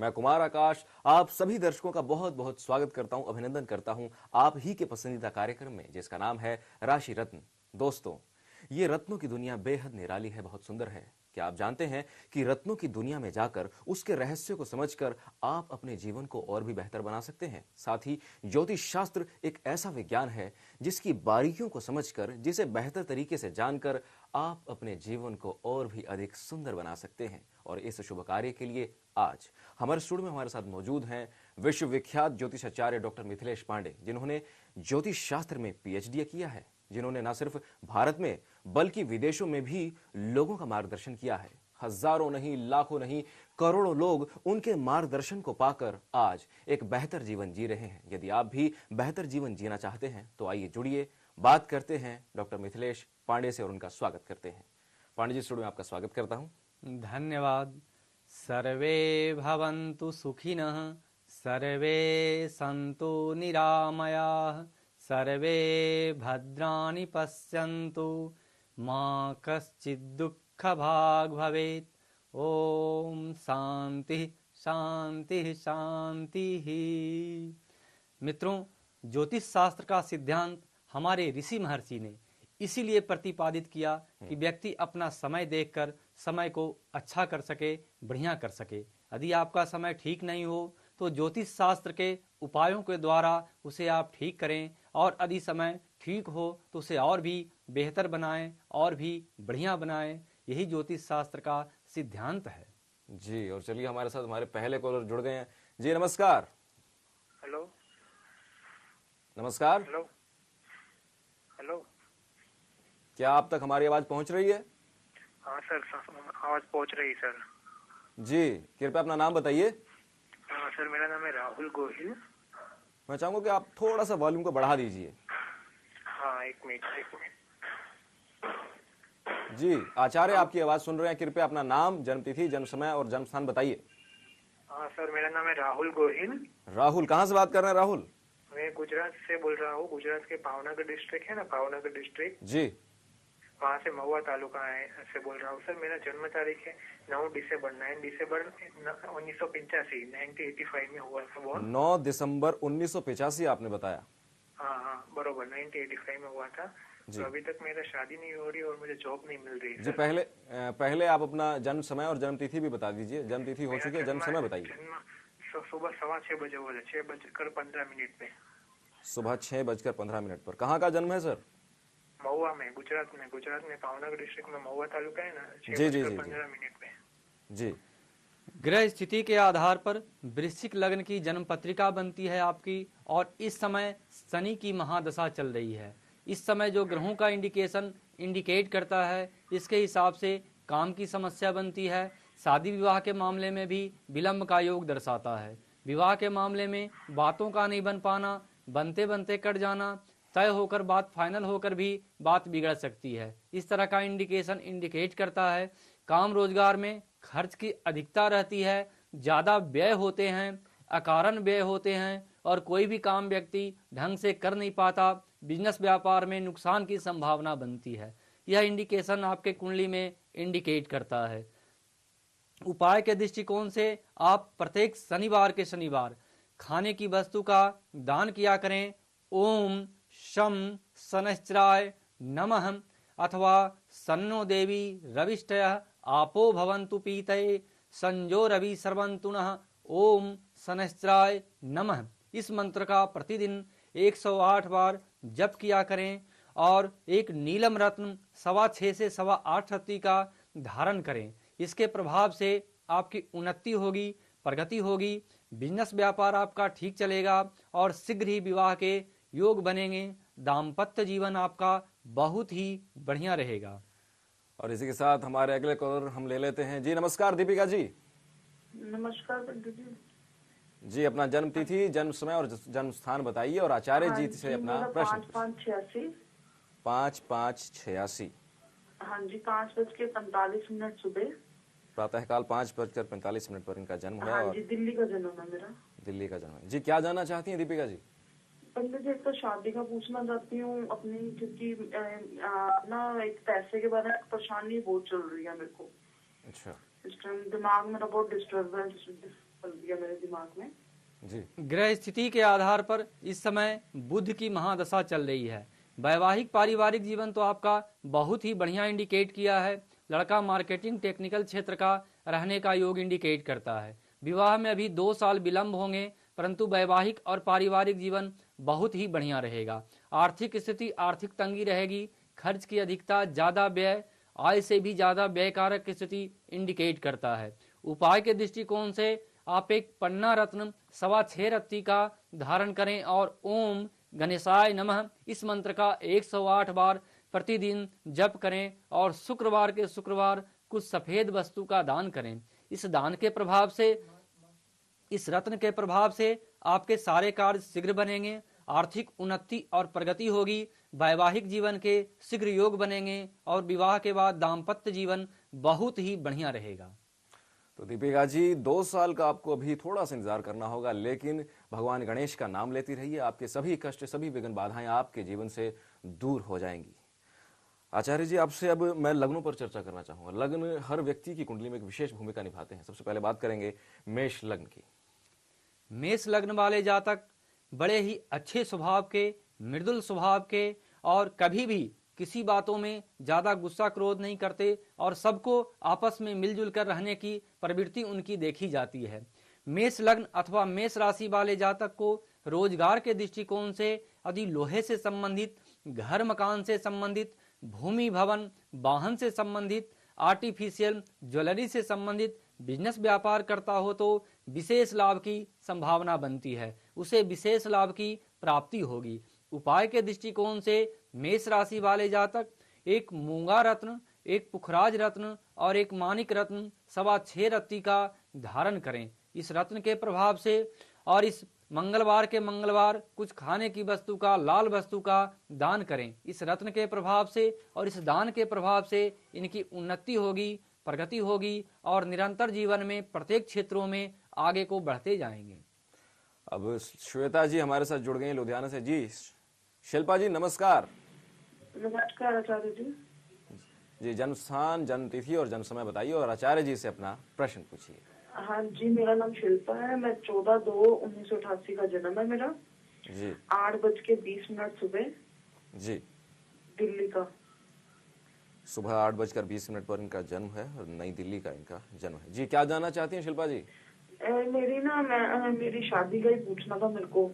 मैं कुमार आकाश आप सभी दर्शकों का बहुत बहुत स्वागत करता हूं, अभिनंदन करता हूं आप ही के पसंदीदा कार्यक्रम में जिसका नाम है राशि रत्न। दोस्तों, ये रत्नों की दुनिया बेहद निराली है, बहुत सुंदर है। क्या आप जानते हैं कि रत्नों की दुनिया में जाकर उसके रहस्य को समझकर आप अपने जीवन को और भी बेहतर बना सकते हैं। साथ ही ज्योतिष शास्त्र एक ऐसा विज्ञान है जिसकी बारीकियों को समझकर, जिसे बेहतर तरीके से जानकर आप अपने जीवन को और भी अधिक सुंदर बना सकते हैं। और इस शुभ कार्य के लिए आज हमारे स्टूडियो में हमारे साथ मौजूद हैं विश्वविख्यात ज्योतिषाचार्य डॉक्टर मिथिलेश पांडे, जिन्होंने ज्योतिष शास्त्र में पीएचडी किया है, जिन्होंने न सिर्फ भारत में बल्कि विदेशों में भी लोगों का मार्गदर्शन किया है। हजारों नहीं, लाखों नहीं, करोड़ों लोग उनके मार्गदर्शन को पाकर आज एक बेहतर जीवन जी रहे हैं। यदि आप भी बेहतर जीवन जीना चाहते हैं तो आइए जुड़िए, बात करते हैं डॉक्टर मिथिलेश पांडे से और उनका स्वागत करते हैं। पांडे जी, स्टूडियो में आपका स्वागत करता हूं। धन्यवाद। सर्वे भवन्तु सुखिनः, सर्वे सन्तु निरामयाः, सर्वे भद्राणि पश्यन्तु, मा कश्चित् दुःखभाग् भवेत्। ओम शांति शांति शांति। मित्रों, ज्योतिष शास्त्र का सिद्धांत हमारे ऋषि महर्षि ने इसीलिए प्रतिपादित किया कि व्यक्ति अपना समय देखकर समय को अच्छा कर सके, बढ़िया कर सके। यदि आपका समय ठीक नहीं हो तो ज्योतिष शास्त्र के उपायों के द्वारा उसे आप ठीक करें, और यदि समय ठीक हो तो उसे और भी बेहतर बनाएं और भी बढ़िया बनाएं। यही ज्योतिष शास्त्र का सिद्धांत है जी। और चलिए, हमारे साथ हमारे पहले कॉलर जुड़ गए हैं। जी नमस्कार। हेलो। नमस्कार। हेलो। हेलो। क्या आप तक हमारी आवाज पहुंच रही है? हाँ सर, आवाज पहुंच रही सर। जी, कृपया अपना नाम बताइए। हाँ सर, मेरा नाम है राहुल गोहिल। मैं चाहूंगा कि आप थोड़ा सा वॉल्यूम को बढ़ा दीजिए। हाँ, एक मिनट। जी, आचार्य आपकी आवाज सुन रहे हैं। कृपया अपना नाम, जन्मतिथि, जन्म समय और जन्म स्थान बताइए। हाँ सर, मेरा नाम है राहुल गोहिल। राहुल, कहाँ से बात कर रहे हैं राहुल? मैं गुजरात से बोल रहा हूँ। गुजरात के भावनगर डिस्ट्रिक्ट है ना, भावनगर डिस्ट्रिक्ट, जी, वहाँ से महुआ तालुका से बोल रहा हूँ सर। मेरा जन्म तारीख है 9 दिसंबर 1985 1985 में हुआ था वो। 9 दिसंबर 1985 आपने बताया? हाँ, बरोबर 1985 में हुआ था। तो अभी तक मेरा शादी नहीं हो रही और मुझे जॉब नहीं मिल रही। जी, पहले आप अपना जन्म समय और जन्म तिथि भी बता दीजिए। जन्म तिथि हो चुकी है, जन्म समय बताइए। सुबह 6:15 हुआ था, 6:15 पे। सुबह 6:15 पर। कहाँ का जन्म है सर? महुआ में, गुजरात में भावनगर डिस्ट्रिक्ट में महुआ तालुका है ना। जी जी जी 6:15 पे। जी। ग्रह स्थिति के आधार पर वृश्चिक लग्न की जन्म पत्रिका बनती है आपकी, और इस समय शनि की महादशा चल रही है। इस समय जो ग्रहों का इंडिकेट करता है, इसके हिसाब से काम की समस्या बनती है। शादी विवाह के मामले में भी विलंब का योग दर्शाता है। विवाह के मामले में बातों का नहीं बन पाना, बनते बनते कट जाना, तय होकर बात फाइनल होकर भी बात बिगड़ सकती है। इस तरह का इंडिकेट करता है। काम रोजगार में खर्च की अधिकता रहती है, ज्यादा व्यय होते हैं, अकारण व्यय होते हैं, और कोई भी काम व्यक्ति ढंग से कर नहीं पाता। बिजनेस व्यापार में नुकसान की संभावना बनती है। यह इंडिकेशन आपके कुंडली में इंडिकेट करता है। उपाय के दृष्टिकोण से आप प्रत्येक शनिवार खाने की वस्तु का दान किया करें। ओम शम शनैश्चराय नमः, अथवा सन्नो देवी रविष्टयः आपो भवन्तु पीतये, संजो रवि सर्वन्तु नः, ओम शनैश्चराय नमः। इस मंत्र का प्रतिदिन 108 बार जप किया करें, और एक नीलम रत्न 6.25 से 8.25 रत्ती का धारण करें। इसके प्रभाव से आपकी उन्नति होगी, प्रगति होगी, बिजनेस व्यापार आपका ठीक चलेगा, और शीघ्र ही विवाह के योग बनेंगे। दाम्पत्य जीवन आपका बहुत ही बढ़िया रहेगा। और इसी के साथ हमारे अगले कॉलर हम ले लेते हैं। जी नमस्कार दीपिका जी। नमस्कार दीदी जी, अपना जन्म तिथि, जन्म समय और जन्म स्थान बताइए, और आचार्य जी से अपना प्रश्न। 5/5/86। 5/5/86। हाँ जी, 5:45 सुबह। प्रातःकाल 5:45 पर इनका जन्म है। हाँ जी, दिल्ली का जन्म है मेरा। दिल्ली का जन्म है जी। क्या जानना चाहती हैं दीपिका जी? पंडित जी, एक तो शादी का पूछना चाहती हूँ अपनी, क्योंकि ना एक पैसे के बारे में परेशानी बहुत चल रही है मेरे को। अच्छा। इस टाइम दिमाग मेरा बहुत डिस्टर्ब है दिमाग में। जी ग्रह स्थिति के आधार पर इस समय बुध की महादशा चल रही है। वैवाहिक पारिवारिक जीवन तो आपका बहुत ही बढ़िया इंडिकेट किया है। लड़का मार्केटिंग टेक्निकल क्षेत्र का रहने का योग इंडिकेट करता है। विवाह में अभी 2 साल विलंब होंगे, परंतु वैवाहिक और पारिवारिक जीवन बहुत ही बढ़िया रहेगा। आर्थिक स्थिति आर्थिक तंगी रहेगी, खर्च की अधिकता, ज्यादा व्यय, आय से भी ज्यादा व्ययकारक की स्थिति इंडिकेट करता है। उपाय के दृष्टिकोण से आप एक पन्ना रत्न 6.25 रत्ती का धारण करें और ओम गणेशाय नमः इस मंत्र का 108 बार प्रतिदिन जप करें और शुक्रवार के शुक्रवार कुछ सफेद वस्तु का दान करें। इस दान के प्रभाव से, इस रत्न के प्रभाव से आपके सारे कार्य शीघ्र बनेंगे, आर्थिक उन्नति और प्रगति होगी, वैवाहिक जीवन के शीघ्र योग बनेंगे और विवाह के बाद दाम्पत्य जीवन बहुत ही बढ़िया रहेगा। तो दीपिका जी 2 साल का आपको अभी थोड़ा सा इंतजार करना होगा, लेकिन भगवान गणेश का नाम लेती रहिए, आपके सभी कष्ट, सभी विघ्न बाधाएं आपके जीवन से दूर हो जाएंगी। आचार्य जी, आपसे अब मैं लग्नों पर चर्चा करना चाहूंगा। लग्न हर व्यक्ति की कुंडली में एक विशेष भूमिका निभाते हैं। सबसे पहले बात करेंगे मेष लग्न की। मेष लग्न वाले जातक बड़े ही अच्छे स्वभाव के, मृदुल स्वभाव के और कभी भी किसी बातों में ज्यादा गुस्सा क्रोध नहीं करते और सबको आपस में मिलजुल कर रहने की प्रवृत्ति उनकी देखी जाती है। मेष लग्न अथवा मेष राशि वाले जातक को रोजगार के दृष्टिकोण से यदि लोहे से संबंधित, घर मकान से संबंधित, भूमि भवन वाहन से संबंधित, आर्टिफिशियल ज्वेलरी से संबंधित बिजनेस व्यापार करता हो तो विशेष लाभ की संभावना बनती है, उसे विशेष लाभ की प्राप्ति होगी। उपाय के दृष्टिकोण से मेष राशि वाले जातक एक मूंगा रत्न, एक पुखराज रत्न और एक मानिक रत्न 6.25 रत्ती का धारण करें। इस रत्न के प्रभाव से और इस मंगलवार के मंगलवार कुछ खाने की वस्तु का, लाल वस्तु का दान करें। इस रत्न के प्रभाव से और इस दान के प्रभाव से इनकी उन्नति होगी, प्रगति होगी और निरंतर जीवन में प्रत्येक क्षेत्रों में आगे को बढ़ते जाएंगे। अब श्वेता जी हमारे साथ जुड़ गए हैं लुधियाना से। जी शिल्पा जी नमस्कार। नमस्कार आचार्य जी। जी जन्म स्थान, जन्म तिथि और जन्म समय बताइए और आचार्य जी से अपना प्रश्न पूछिए। हाँ जी, मेरा नाम शिल्पा है। मैं 14/2/1988 का जन्म है मेरा। जी 8:20 सुबह जी दिल्ली का। सुबह 8:20 पर इनका जन्म है और नई दिल्ली का इनका जन्म है। जी क्या जानना चाहती हैं शिल्पा जी? मेरी शादी का ही पूछना था मेरे को,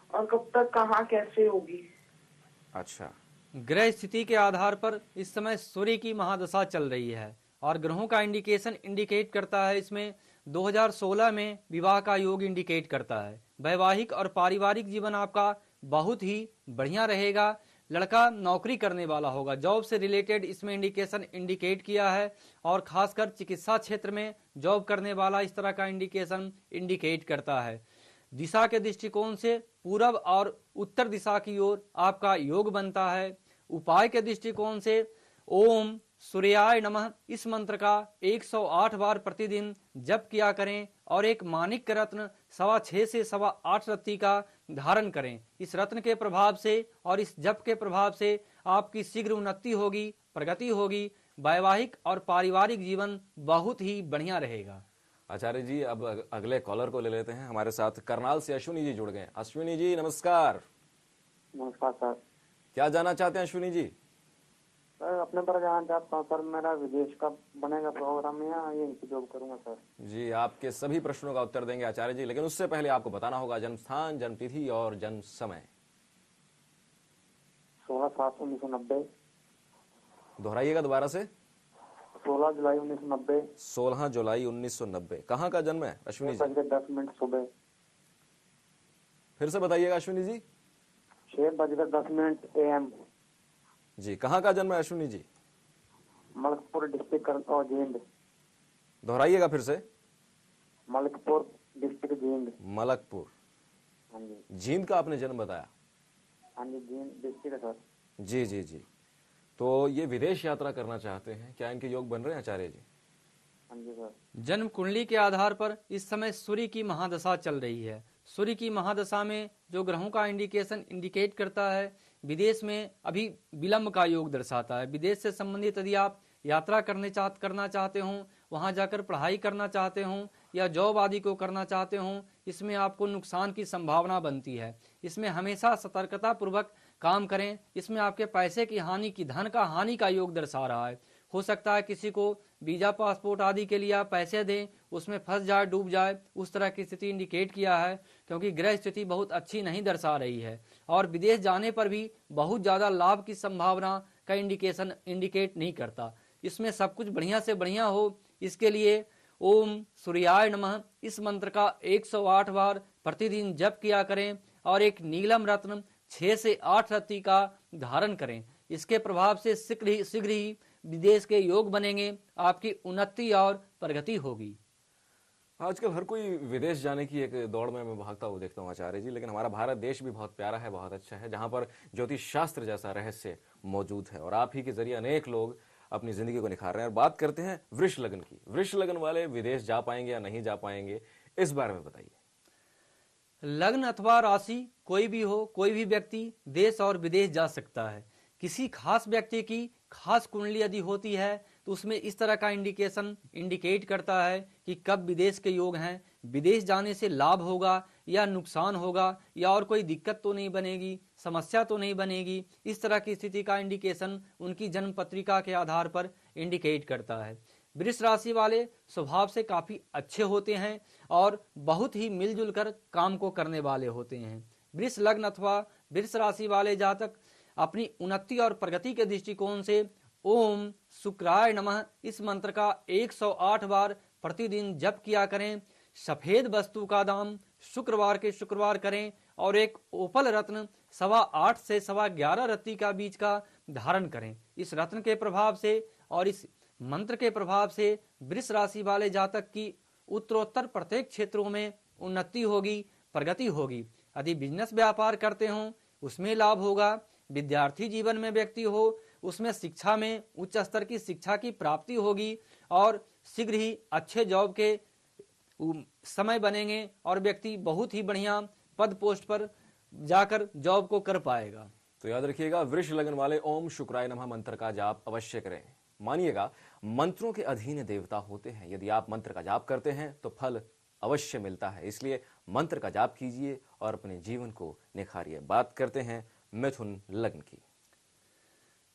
और कब तक, कहाँ, कैसे होगी। अच्छा, ग्रह स्थिति के आधार पर इस समय सूर्य की महादशा चल रही है और ग्रहों का इंडिकेशन इंडिकेट करता है इसमें 2016 में विवाह का योग इंडिकेट करता है। वैवाहिक और पारिवारिक जीवन आपका बहुत ही बढ़िया रहेगा। लड़का नौकरी करने वाला होगा, जॉब से रिलेटेड इसमें इंडिकेशन इंडिकेट किया है और खासकर चिकित्सा क्षेत्र में जॉब करने वाला इस तरह का इंडिकेशन इंडिकेट करता है। दिशा के दृष्टिकोण से पूरब और उत्तर दिशा की ओर आपका योग बनता है। उपाय के दृष्टिकोण से ओम सूर्याय नमः इस मंत्र का 108 बार प्रतिदिन जप किया करें और एक मानिक रत्न 6.25 से 8.25 रत्ती का धारण करें। इस रत्न के प्रभाव से और इस जप के प्रभाव से आपकी शीघ्र उन्नति होगी, प्रगति होगी, वैवाहिक और पारिवारिक जीवन बहुत ही बढ़िया रहेगा। आचार्य जी अब अगले कॉलर को ले लेते हैं। हमारे साथ करनाल से अश्विनी जी जुड़ गए। अश्विनी जी नमस्कार। नमस्कार सर। क्या जानना चाहते हैं अश्विनी जी? सर अपने पर जानना चाहता हूँ सर, मेरा विदेश का बनेगा प्रोग्राम या यहीं जॉब करूंगा सर? जी आपके सभी प्रश्नों का उत्तर देंगे आचार्य जी, लेकिन उससे पहले आपको बताना होगा जन्म स्थान, जन्म तिथि और जन्म समय। 16/7/1990। दोहराइएगा दोबारा से। 16 जुलाई 1990। 16 जुलाई 1990। कहाँ का जन्म है अश्विनी जी? 6:10 सुबह। फिर से बताइएगा अश्विनी जी। 6:10 AM। जी कहाँ का जन्म है अश्विनी जी? मलकपुर डिस्ट्रिक्ट और जींद। दोहराइएगा फिर से। मलकपुर डिस्ट्रिक्ट जींद। मलकपुर। हाँ जी। जींद का आपने जन्म बताया? हाँ जी, जींद डिस्ट्रिक्ट सर। जी जी जी। तो ये विदेश यात्रा करना चाहते हैं, क्या इनके योग बन रहे हैं आचार्य जी? हाँ जी सर। जन्म कुंडली के आधार पर इस समय सूर्य की महादशा चल रही है। सूर्य की महादशा में जो ग्रहों का इंडिकेशन इंडिकेट करता है विदेश में अभी विलंब का योग दर्शाता है। विदेश से संबंधित यदि आप यात्रा करना चाहते हो, वहां जाकर पढ़ाई करना चाहते हो या जॉब आदि को करना चाहते हो, इसमें आपको नुकसान की संभावना बनती है। इसमें हमेशा सतर्कता पूर्वक काम करें। इसमें आपके पैसे की हानि की, धन का हानि का योग दर्शा रहा है। हो सकता है किसी को वीजा पासपोर्ट आदि के लिए आप पैसे दें, उसमें फंस जाए, डूब जाए, उस तरह की स्थिति इंडिकेट किया है, क्योंकि ग्रह स्थिति बहुत अच्छी नहीं दर्शा रही है। और विदेश जाने पर भी बहुत ज़्यादा लाभ की संभावना का इंडिकेशन इंडिकेट नहीं करता। इसमें सब कुछ बढ़िया से बढ़िया हो, इसके लिए ओम सूर्याय नमः इस मंत्र का 108 बार प्रतिदिन जप किया करें और एक नीलम रत्न 6 से 8 रत्ती का धारण करें। इसके प्रभाव से शीघ्र ही विदेश के योग बनेंगे, आपकी उन्नति और प्रगति होगी। आजकल हर कोई विदेश जाने की एक दौड़ में मैं भागता हुआ देखता हूँ आचार्य जी, लेकिन हमारा भारत देश भी बहुत प्यारा है, बहुत अच्छा है, जहाँ पर ज्योतिष शास्त्र जैसा रहस्य मौजूद है और आप ही के जरिए अनेक लोग अपनी जिंदगी को निखार रहे हैं। और बात करते हैं वृष लग्न की। वृष लग्न वाले विदेश जा पाएंगे या नहीं जा पाएंगे, इस बारे में बताइए। लग्न अथवा राशि कोई भी हो, कोई भी व्यक्ति देश और विदेश जा सकता है। किसी खास व्यक्ति की खास कुंडली यदि होती है तो उसमें इस तरह का इंडिकेशन इंडिकेट करता है कि कब विदेश के योग हैं, विदेश जाने से लाभ होगा या नुकसान होगा, या और कोई दिक्कत तो नहीं बनेगी, समस्या तो नहीं बनेगी। इस तरह की स्थिति का इंडिकेशन उनकी जन्म पत्रिका के आधार पर इंडिकेट करता है। वृष राशि वाले स्वभाव से काफी अच्छे होते हैं और बहुत ही मिलजुल कर काम को करने वाले होते हैं। वृष लग्न अथवा वृष राशि वाले जातक अपनी उन्नति और प्रगति के दृष्टिकोण से ओम शुक्राय नमः इस मंत्र का 108 बार प्रतिदिन जप किया करें। सफेद वस्तु का दान शुक्रवार के शुक्रवार करें और एक ओपल रत्न 8.25 से 11.25 रत्ती का बीज का धारण करें। इस रत्न के प्रभाव से और इस मंत्र के प्रभाव से वृष राशि वाले जातक की उत्तरोत्तर प्रत्येक क्षेत्रों में उन्नति होगी, प्रगति होगी। यदि बिजनेस व्यापार करते हो उसमें लाभ होगा। विद्यार्थी जीवन में व्यक्ति हो उसमें शिक्षा में उच्च स्तर की शिक्षा की प्राप्ति होगी और शीघ्र ही अच्छे जॉब के समय बनेंगे और व्यक्ति बहुत ही बढ़िया पद पोस्ट पर जाकर जॉब को कर पाएगा। तो याद रखिएगा, वृष लग्न वाले ओम शुक्राय नमः मंत्र का जाप अवश्य करें। मानिएगा, मंत्रों के अधीन देवता होते हैं। यदि आप मंत्र का जाप करते हैं तो फल अवश्य मिलता है, इसलिए मंत्र का जाप कीजिए और अपने जीवन को निखारिए। बात करते हैं मिथुन लग्न की।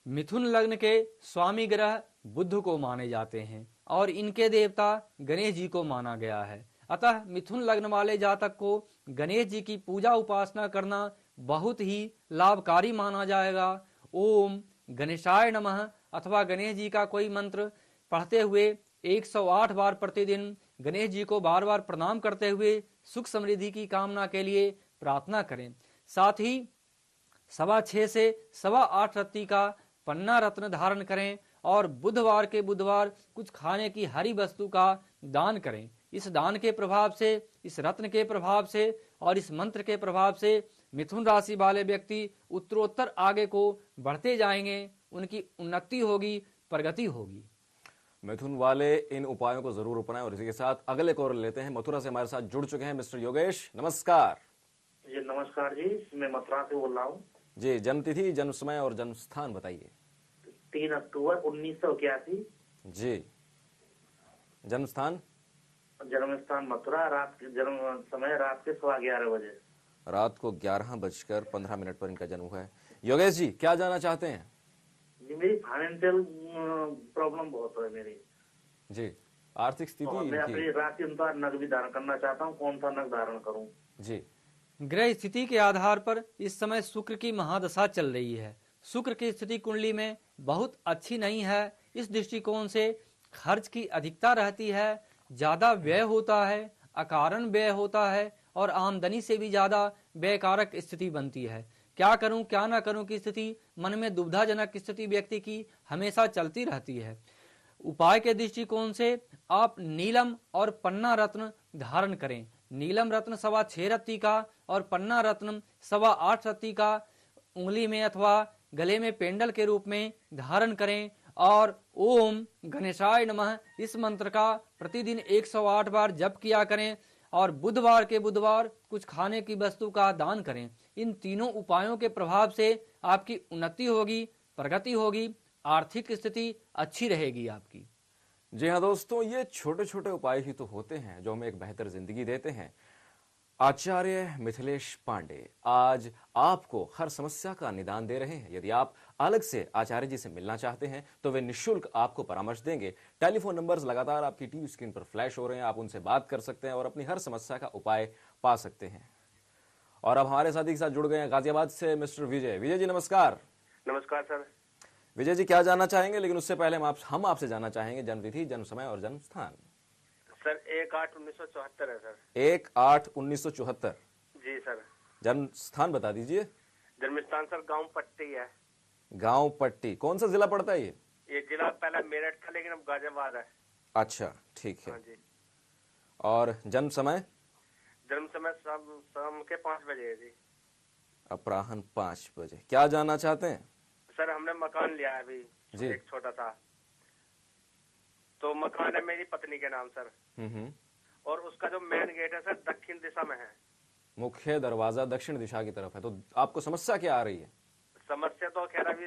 मिथुन लग्न के स्वामी ग्रह बुध को माने जाते हैं और इनके देवता गणेश जी को माना गया है। अतः मिथुन लग्न वाले जातक को गणेश जी की पूजा उपासना करना बहुत ही लाभकारी माना जाएगा। ओम गणेशाय नमः अथवा गणेश जी का कोई मंत्र पढ़ते हुए 108 बार प्रतिदिन गणेश जी को बार बार प्रणाम करते हुए सुख समृद्धि की कामना के लिए प्रार्थना करें। साथ ही 6.25 से 8.25 रत्ती का पन्ना रत्न धारण करें और बुधवार के बुधवार कुछ खाने की हरी वस्तु का दान करें। इस दान के प्रभाव से, इस रत्न के प्रभाव से और इस मंत्र के प्रभाव से मिथुन राशि वाले व्यक्ति उत्तरोत्तर आगे को बढ़ते जाएंगे, उनकी उन्नति होगी, प्रगति होगी। मिथुन वाले इन उपायों को जरूर अपनाएं। और इसी के साथ अगले कॉल लेते हैं। मथुरा से हमारे साथ जुड़ चुके हैं मिस्टर योगेश। नमस्कार जी। नमस्कार जी, मैं मथुरा से बोल रहा हूँ जी। जन्म तिथि, जन्म समय और जन्म स्थान बताइए। 3 अक्टूबर 1981 जी। जन्म स्थान? जन्म स्थान मथुरा। जन्म समय रात के 11:15 बजे। रात को 11:15 पर इनका जन्म हुआ है। योगेश जी, क्या जानना चाहते हैं? जी, मेरी फाइनेंशियल प्रॉब्लम बहुत है मेरी जी। आर्थिक स्थिति मैं अपनी राशि अनुसार नग भी धारण करना चाहता हूँ, कौन सा नग धारण करूँ? जी। ग्रह स्थिति के आधार पर इस समय शुक्र की महादशा चल रही है। शुक्र की स्थिति कुंडली में बहुत अच्छी नहीं है। इस दृष्टिकोण से खर्च की अधिकता रहती है, ज्यादा व्यय होता है, अकारण व्यय होता है और आमदनी से भी ज्यादा व्ययकारक स्थिति बनती है। क्या करूं क्या ना करूं की स्थिति, मन में दुविधाजनक स्थिति व्यक्ति की हमेशा चलती रहती है। उपाय के दृष्टिकोण से आप नीलम और पन्ना रत्न धारण करें। नीलम रत्न 6.25 रत्ती का और पन्ना रत्न 8.25 रत्ती का उंगली में अथवा गले में पेंडल के रूप में धारण करें और ओम गणेशाय नमः इस मंत्र का प्रतिदिन 108 बार जप किया करें और बुधवार के बुधवार कुछ खाने की वस्तु का दान करें। इन तीनों उपायों के प्रभाव से आपकी उन्नति होगी, प्रगति होगी, आर्थिक स्थिति अच्छी रहेगी आपकी। जी हाँ दोस्तों, ये छोटे छोटे उपाय ही तो होते हैं जो हमें एक बेहतर जिंदगी देते हैं। आचार्य मिथिलेश पांडे आज आपको हर समस्या का निदान दे रहे हैं। यदि आप अलग से आचार्य जी से मिलना चाहते हैं तो वे निःशुल्क आपको परामर्श देंगे। टेलीफोन नंबर्स लगातार आपकी टीवी स्क्रीन पर फ्लैश हो रहे हैं, आप उनसे बात कर सकते हैं और अपनी हर समस्या का उपाय पा सकते हैं। और अब हमारे साथी के साथ जुड़ गए हैं गाजियाबाद से मिस्टर विजय। विजय जी नमस्कार। नमस्कार सर। विजय जी क्या जानना चाहेंगे, लेकिन उससे पहले हम आपसे जानना चाहेंगे जन्मतिथि, जन्म समय और जन्म स्थान। सर 1/8/1974 है सर। 1/8/1974। जी सर। जन्म स्थान बता दीजिए। जन्म स्थान सर गांव पट्टी है। गांव पट्टी कौन सा जिला पड़ता है ये? ये जिला पहले मेरठ था लेकिन अब गाजियाबाद है। अच्छा ठीक है। हाँ जी। और जन्म समय? जन्म समय शाम के 5 बजे है जी। अपराह्न 5 बजे। क्या जानना चाहते हैं? सर हमने मकान लिया है अभी जी। एक छोटा सा, तो मकान है मेरी पत्नी के नाम सर। और उसका जो मेन गेट है सर दक्षिण दिशा में है। मुख्य दरवाजा दक्षिण दिशा की तरफ है, तो आपको समस्या क्या आ रही है? समस्या तो खैर अभी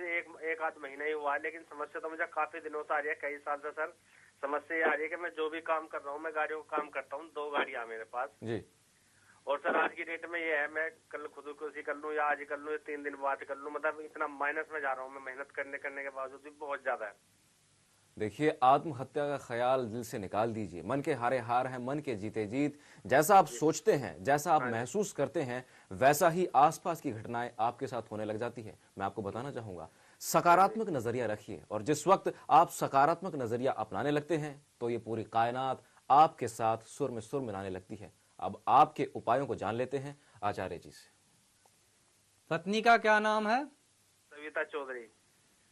एक आध महीना ही हुआ है, लेकिन समस्या तो मुझे काफी दिनों से आ रही है, कई साल से सर। समस्या ये आ रही है कि मैं जो भी काम कर रहा हूँ, मैं गाड़ियों का काम करता हूँ, 2 गाड़ियां मेरे पास जी। और सर आज की डेट में ये है, मैं कल खुदकुशी कर लूँ या आज कर लूँ या 3 दिन बाद कर लूँ, मतलब इतना माइनस में जा रहा हूँ मैं, मेहनत करने के बावजूद भी बहुत ज्यादा है। देखिए, आत्महत्या का ख्याल दिल से निकाल दीजिए। मन के हारे हार है, मन के जीते जीत। जैसा आप सोचते हैं, जैसा आप महसूस करते हैं, वैसा ही आसपास की घटनाएं आपके साथ होने लग जाती है। मैं आपको बताना चाहूंगा, सकारात्मक नजरिया रखिए, और जिस वक्त आप सकारात्मक नजरिया अपनाने लगते हैं तो ये पूरी कायनात आपके साथ सुर में सुर मिलाने लगती है। अब आपके उपायों को जान लेते हैं आचार्य जी से। पत्नी का क्या नाम है? सविता चौधरी।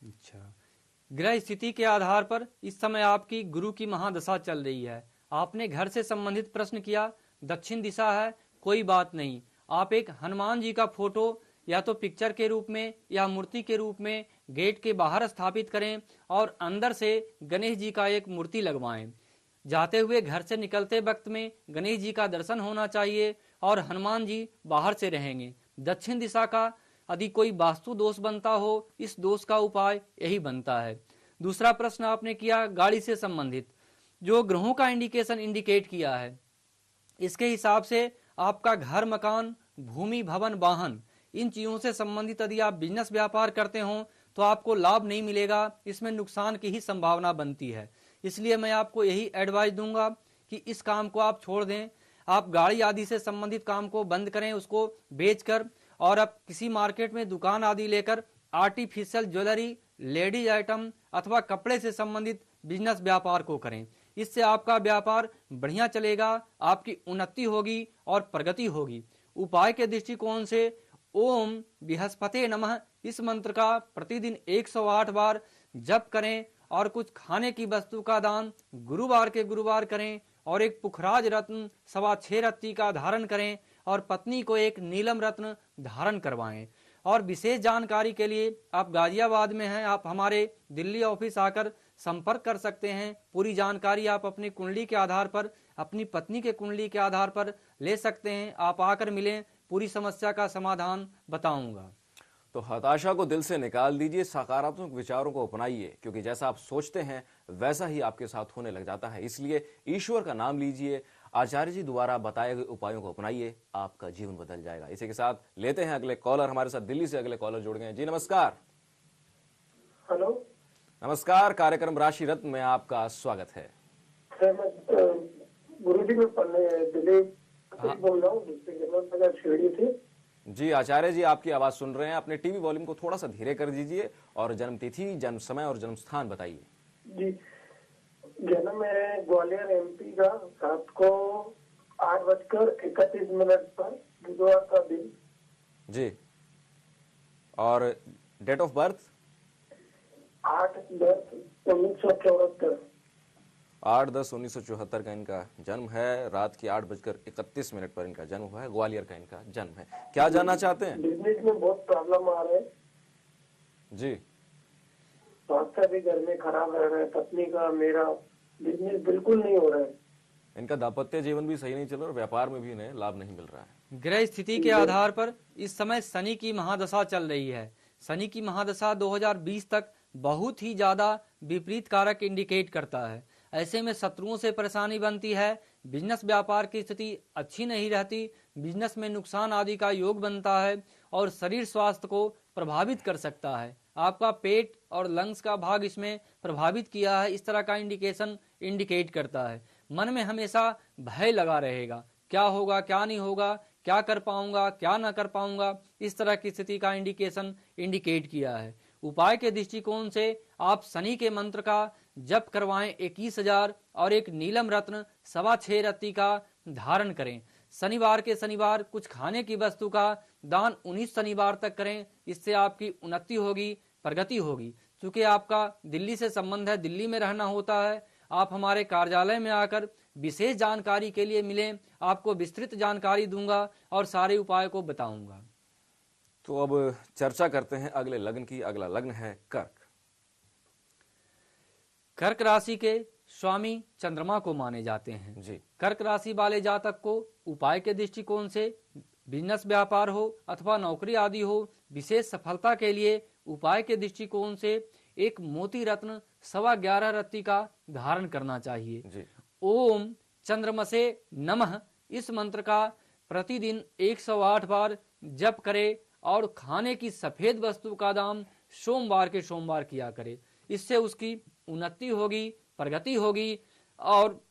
अच्छा। ग्रह स्थिति के आधार पर इस समय आपकी गुरु की महादशा चल रही है। आपने घर से संबंधित प्रश्न किया, दक्षिण दिशा है, कोई बात नहीं। आप एक हनुमान जी का फोटो या तो पिक्चर के रूप में या मूर्ति के रूप में गेट के बाहर स्थापित करें और अंदर से गणेश जी का एक मूर्ति लगवाएं। जाते हुए घर से निकलते वक्त में गणेश जी का दर्शन होना चाहिए और हनुमान जी बाहर से रहेंगे। दक्षिण दिशा का यदि कोई वास्तु दोष बनता हो, इस दोष का उपाय यही बनता है। दूसरा प्रश्न आपने किया गाड़ी से संबंधित, जो ग्रहों का इंडिकेशन इंडिकेट किया है, इसके हिसाब से आपका घर, मकान, भूमि, भवन, वाहन, इन चीजों से संबंधित यदि आप बिजनेस व्यापार करते हो तो आपको लाभ नहीं मिलेगा, इसमें नुकसान की ही संभावना बनती है। इसलिए मैं आपको यही एडवाइस दूंगा कि इस काम को आप छोड़ दें। आप गाड़ी आदि से संबंधित काम को बंद करें, उसको बेचकर, और आप किसी मार्केट में दुकान आदि लेकर आर्टिफिशियल ज्वेलरी, लेडीज आइटम अथवा कपड़े से संबंधित बिजनेस व्यापार को करें। इससे आपका व्यापार बढ़िया चलेगा, आपकी उन्नति होगी और प्रगति होगी। उपाय के दृष्टिकोण से ओम बृहस्पते नमः इस मंत्र का प्रतिदिन 108 बार जप करें और कुछ खाने की वस्तु का दान गुरुवार के गुरुवार करें और एक पुखराज रत्न 6.25 रत्ती का धारण करें और पत्नी को एक नीलम रत्न धारण करवाएं। और विशेष जानकारी के लिए आप गाजियाबाद में हैं, आप हमारे दिल्ली ऑफिस आकर संपर्क कर सकते हैं। पूरी जानकारी आप अपनी कुंडली के आधार पर, अपनी पत्नी के कुंडली के आधार पर ले सकते हैं। आप आकर मिलें, पूरी समस्या का समाधान बताऊंगा। तो हताशा को दिल से निकाल दीजिए, सकारात्मक विचारों को अपनाइए, क्योंकि जैसा आप सोचते हैं वैसा ही आपके साथ होने लग जाता है। इसलिए ईश्वर का नाम लीजिए, आचार्य जी द्वारा बताए गए उपायों को अपनाइए, आपका जीवन बदल जाएगा। इसी के साथ लेते हैं अगले कॉलर। हमारे साथ दिल्ली से अगले कॉलर जुड़ गए हैं। जी नमस्कार। हेलो नमस्कार, कार्यक्रम राशि रत्न में आपका स्वागत है। सर, मैं गुरुजी में पढ़ने दिल्ली बोल रहा हूँ, शिरडी से। जी आचार्य जी, आपकी आवाज सुन रहे हैं। अपने टीवी वॉल्यूम को थोड़ा सा धीरे कर दीजिए और जन्म तिथि, जन्म समय और जन्म स्थान बताइए। जी, जन्म है ग्वालियर एमपी का, रात को 8:31 पर, बुधवार का दिन। जी, और डेट ऑफ बर्थ? 8/10/1974। 8/10/1974 का इनका जन्म है। रात की 8:31 पर इनका जन्म हुआ है। ग्वालियर का इनका जन्म है। क्या जानना चाहते हैं? बिजनेस में बहुत प्रॉब्लम आ रहा है जी। स्वास्थ्य भी घर में खराब रह रहा है, पत्नी का, मेरा बिजनेस बिल्कुल नहीं हो रहा है। इनका दाम्पत्य जीवन भी सही नहीं चल रहा और व्यापार में भी इन्हें लाभ नहीं मिल रहा है। ग्रह स्थिति के आधार पर इस समय शनि की महादशा चल रही है। शनि की महादशा 2020 तक बहुत ही ज्यादा विपरीत कारक इंडिकेट करता है। ऐसे में शत्रुओं से परेशानी बनती है, बिजनेस व्यापार की स्थिति अच्छी नहीं रहती, बिजनेस में नुकसान आदि का योग बनता है और शरीर स्वास्थ्य को प्रभावित कर सकता है। आपका पेट और लंग्स का भाग इसमें प्रभावित किया है, इस तरह का इंडिकेशन इंडिकेट करता है। मन में हमेशा भय लगा रहेगा, क्या होगा क्या नहीं होगा, क्या कर पाऊंगा क्या ना कर पाऊंगा, इस तरह की स्थिति का इंडिकेशन इंडिकेट किया है। उपाय के दृष्टिकोण से आप शनि के मंत्र का जप करवाएं 21,000 और एक नीलम रत्न 6.25 रत्ती का धारण करें। शनिवार के शनिवार कुछ खाने की वस्तु का दान 19 शनिवार तक करें, इससे आपकी उन्नति होगी, प्रगति होगी। चूंकि आपका दिल्ली से संबंध है, दिल्ली में रहना होता है, आप हमारे कार्यालय में आकर विशेष जानकारी के लिए मिलें, आपको विस्तृत जानकारी दूंगा और सारे उपाय को बताऊंगा। तो अब चर्चा करते हैं अगले लग्न की। अगला लग्न है कर्क। कर्क राशि के स्वामी चंद्रमा को माने जाते हैं जी। कर्क राशि वाले जातक को उपाय के दृष्टिकोण से बिजनेस व्यापार हो अथवा नौकरी आदि हो, विशेष सफलता के लिए उपाय के दृष्टिकोण से एक मोती रत्न 11.25 रत्ती का धारण करना चाहिए जी। ओम चंद्रमसे नमः इस मंत्र का प्रतिदिन 108 बार जप करे और खाने की सफेद वस्तु का दान सोमवार के सोमवार किया करे। इससे उसकी उन्नति होगी, प्रगति होगी और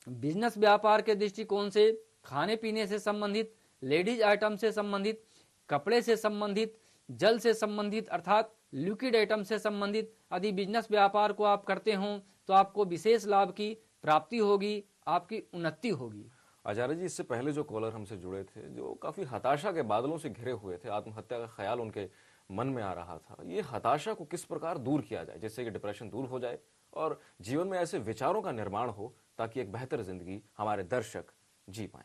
बिजनेस व्यापार के दृष्टिकोण से खाने पीने से संबंधित, लेडीज आइटम से संबंधित, कपड़े से संबंधित, जल से संबंधित अर्थात लिक्विड आइटम से संबंधित यदि बिजनेस व्यापार को आप करते हो तो आपको विशेष लाभ की प्राप्ति होगी, आपकी उन्नति होगी। आचार्य जी, इससे पहले जो कॉलर हमसे जुड़े थे, जो काफी हताशा के बादलों से घिरे हुए थे, आत्महत्या का ख्याल उनके मन में आ रहा था, ये हताशा को किस प्रकार दूर किया जाए जिससे कि डिप्रेशन दूर हो जाए और जीवन में ऐसे विचारों का निर्माण हो ताकि एक बेहतर जिंदगी हमारे दर्शक जी पाए?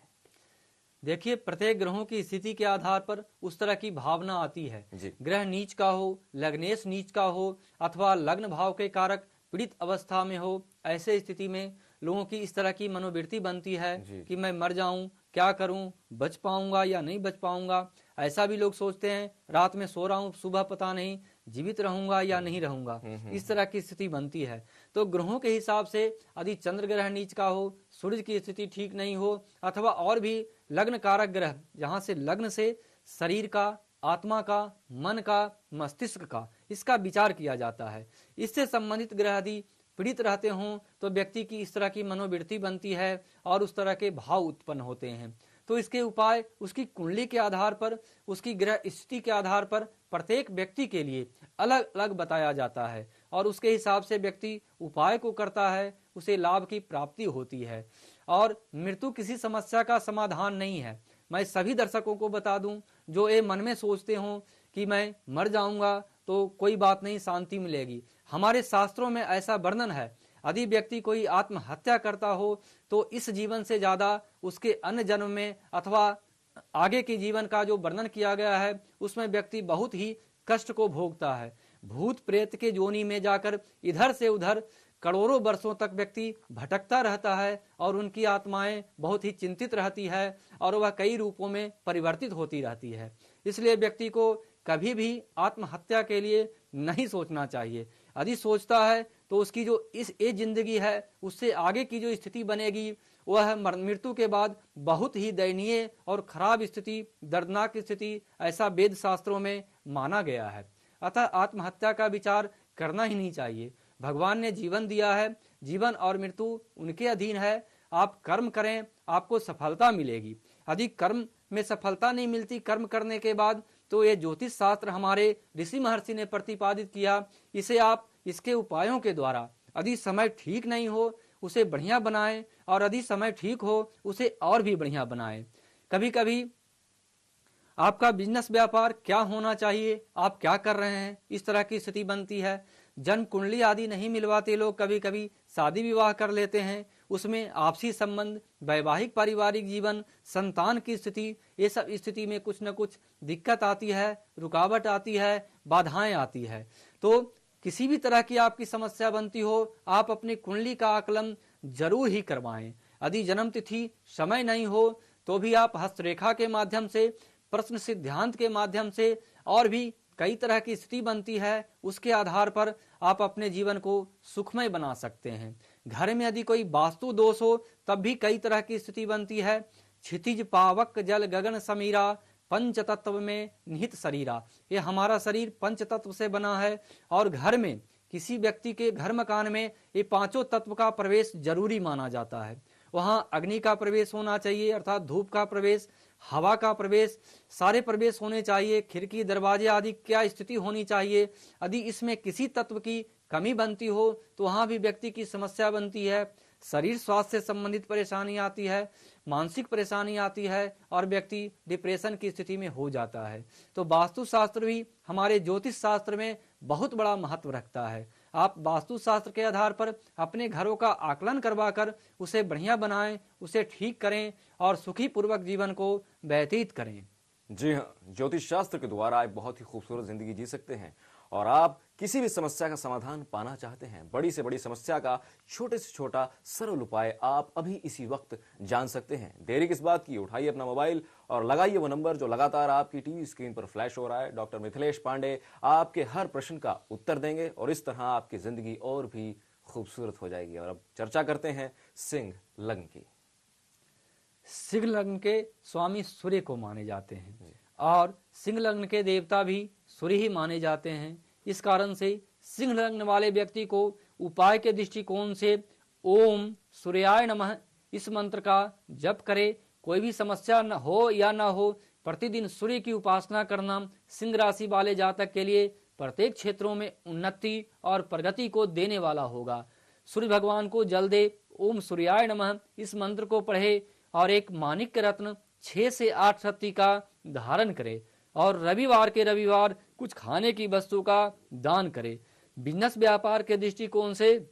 देखिए, प्रत्येक ग्रहों की स्थिति के आधार पर उस तरह की भावना आती है। ग्रह नीच का हो, लग्नेश नीच का हो अथवा लग्न भाव के कारक पीड़ित अवस्था में हो, ऐसे स्थिति में लोगों की इस तरह की मनोवृत्ति बनती है कि मैं मर जाऊं, क्या करूं, बच पाऊंगा या नहीं बच पाऊंगा। ऐसा भी लोग सोचते हैं, रात में सो रहा हूं, सुबह पता नहीं जीवित रहूंगा या नहीं रहूंगा, इस तरह की स्थिति बनती है। तो ग्रहों के हिसाब से यदि चंद्र ग्रह नीच का हो, सूर्य की स्थिति ठीक नहीं हो अथवा और भी लग्न कारक ग्रह, जहां से लग्न से शरीर का, आत्मा का, मन का, मस्तिष्क का, इसका विचार किया जाता है, इससे संबंधित ग्रह यदि पीड़ित रहते हों तो व्यक्ति की इस तरह की मनोवृत्ति बनती है और उस तरह के भाव उत्पन्न होते हैं। तो इसके उपाय उसकी कुंडली के आधार पर, उसकी ग्रह स्थिति के आधार पर प्रत्येक व्यक्ति के लिए अलग अलग बताया जाता है और उसके हिसाब से व्यक्ति उपाय को करता है, उसे लाभ की प्राप्ति होती है। और मृत्यु किसी समस्या का समाधान नहीं है। मैं सभी दर्शकों को बता दूं जो ये मन में सोचते हों कि मैं मर जाऊंगा तो कोई बात नहीं, शांति मिलेगी। हमारे शास्त्रों में ऐसा वर्णन है, यदि व्यक्ति कोई आत्महत्या करता हो तो इस जीवन से ज्यादा उसके अन्य जन्म में अथवा आगे के जीवन का जो वर्णन किया गया है उसमें व्यक्ति बहुत ही कष्ट को भोगता है। भूत प्रेत के जोनी में जाकर इधर से उधर करोड़ों वर्षों तक व्यक्ति भटकता रहता है और उनकी आत्माएं बहुत ही चिंतित रहती है और वह कई रूपों में परिवर्तित होती रहती है। इसलिए व्यक्ति को कभी भी आत्महत्या के लिए नहीं सोचना चाहिए। यदि सोचता है तो उसकी जो ये जिंदगी है उससे आगे की जो स्थिति बनेगी वह मृत्यु के बाद बहुत ही दयनीय और खराब स्थिति, दर्दनाक स्थिति, ऐसा वेद शास्त्रों में माना गया है। अतः आत्महत्या का विचार करना ही नहीं चाहिए। भगवान ने जीवन दिया है, जीवन और मृत्यु उनके अधीन है। आप कर्म करें, आपको सफलता मिलेगी। यदि कर्म में सफलता नहीं मिलती कर्म करने के बाद, तो ये ज्योतिष शास्त्र हमारे ऋषि महर्षि ने प्रतिपादित किया, इसे आप इसके उपायों के द्वारा, यदि समय ठीक नहीं हो उसे बढ़िया बनाएं और यदि समय ठीक हो उसे और भी बढ़िया बनाएं। कभी कभी आपका बिजनेस व्यापार क्या होना चाहिए, आप क्या कर रहे हैं, इस तरह की स्थिति बनती है। जन्म कुंडली आदि नहीं मिलवाते लोग, कभी कभी शादी विवाह कर लेते हैं, उसमें आपसी संबंध, वैवाहिक पारिवारिक जीवन, संतान की स्थिति, ये सब स्थिति में कुछ न कुछ दिक्कत आती है, रुकावट आती है, बाधाएं आती है। तो किसी भी तरह की आपकी समस्या बनती हो, आप अपनी कुंडली का आकलन जरूर ही करवाएं। यदि जन्म तिथि समय नहीं हो तो भी आप हस्तरेखा के माध्यम से, प्रश्न सिद्धांत के माध्यम से और भी कई तरह की स्थिति बनती है, उसके आधार पर आप अपने जीवन को सुखमय बना सकते हैं। घर में यदि कोई वास्तु दोष हो तब भी कई तरह की स्थिति बनती है। क्षितिज पावक जल गगन समीरा, पंच तत्व में निहित शरीरा। ये हमारा शरीर पंच तत्व से बना है और घर में किसी व्यक्ति के घर मकान में ये पांचों तत्व का प्रवेश जरूरी माना जाता है। वहां अग्नि का प्रवेश होना चाहिए, अर्थात धूप का प्रवेश, हवा का प्रवेश, सारे प्रवेश होने चाहिए। खिड़की दरवाजे आदि क्या स्थिति होनी चाहिए। यदि इसमें किसी तत्व की कमी बनती हो तो वहां भी व्यक्ति की समस्या बनती है। शरीर स्वास्थ्य से संबंधित परेशानी आती है, मानसिक परेशानी आती है और व्यक्ति डिप्रेशन की स्थिति में हो जाता है। तो वास्तु शास्त्र भी हमारे ज्योतिष शास्त्र में बहुत बड़ा महत्व रखता है। आप वास्तु शास्त्र के आधार पर अपने घरों का आकलन करवाकर उसे बढ़िया बनाएं, उसे ठीक करें और सुखी पूर्वक जीवन को व्यतीत करें। जी हाँ, ज्योतिष शास्त्र के द्वारा आप बहुत ही खूबसूरत जिंदगी जी सकते हैं। और आप किसी भी समस्या का समाधान पाना चाहते हैं, बड़ी से बड़ी समस्या का छोटे से छोटा सरल उपाय आप अभी इसी वक्त जान सकते हैं। देरी किस बात की, उठाइए अपना मोबाइल और लगाइए वो नंबर जो लगातार आपकी टीवी स्क्रीन पर फ्लैश हो रहा है। डॉक्टर मिथिलेश पांडे आपके हर प्रश्न का उत्तर देंगे और इस तरह आपकी जिंदगी और भी खूबसूरत हो जाएगी। और अब चर्चा करते हैं सिंह लग्न की। सिंह लग्न के स्वामी सूर्य को माने जाते हैं और सिंह लग्न के देवता भी सूर्य ही माने जाते हैं। इस कारण से सिंह लग्न वाले व्यक्ति को उपाय के दृष्टिकोण से ओम सूर्याय नमः इस मंत्र का जप करे। कोई भी समस्या न हो या ना हो, प्रतिदिन सूर्य की उपासना करना सिंह राशि वाले जातक के लिए प्रत्येक क्षेत्रों में उन्नति और प्रगति को देने वाला होगा। सूर्य भगवान को जल दे, ओम सूर्याय नमः इस मंत्र को पढ़े और एक माणिक्य रत्न 6 से 8 रत्ती का धारण करे और रविवार के रविवार कुछ खाने की वस्तु का दान करे। बिजनेस व्यापार के दृष्टिकोण से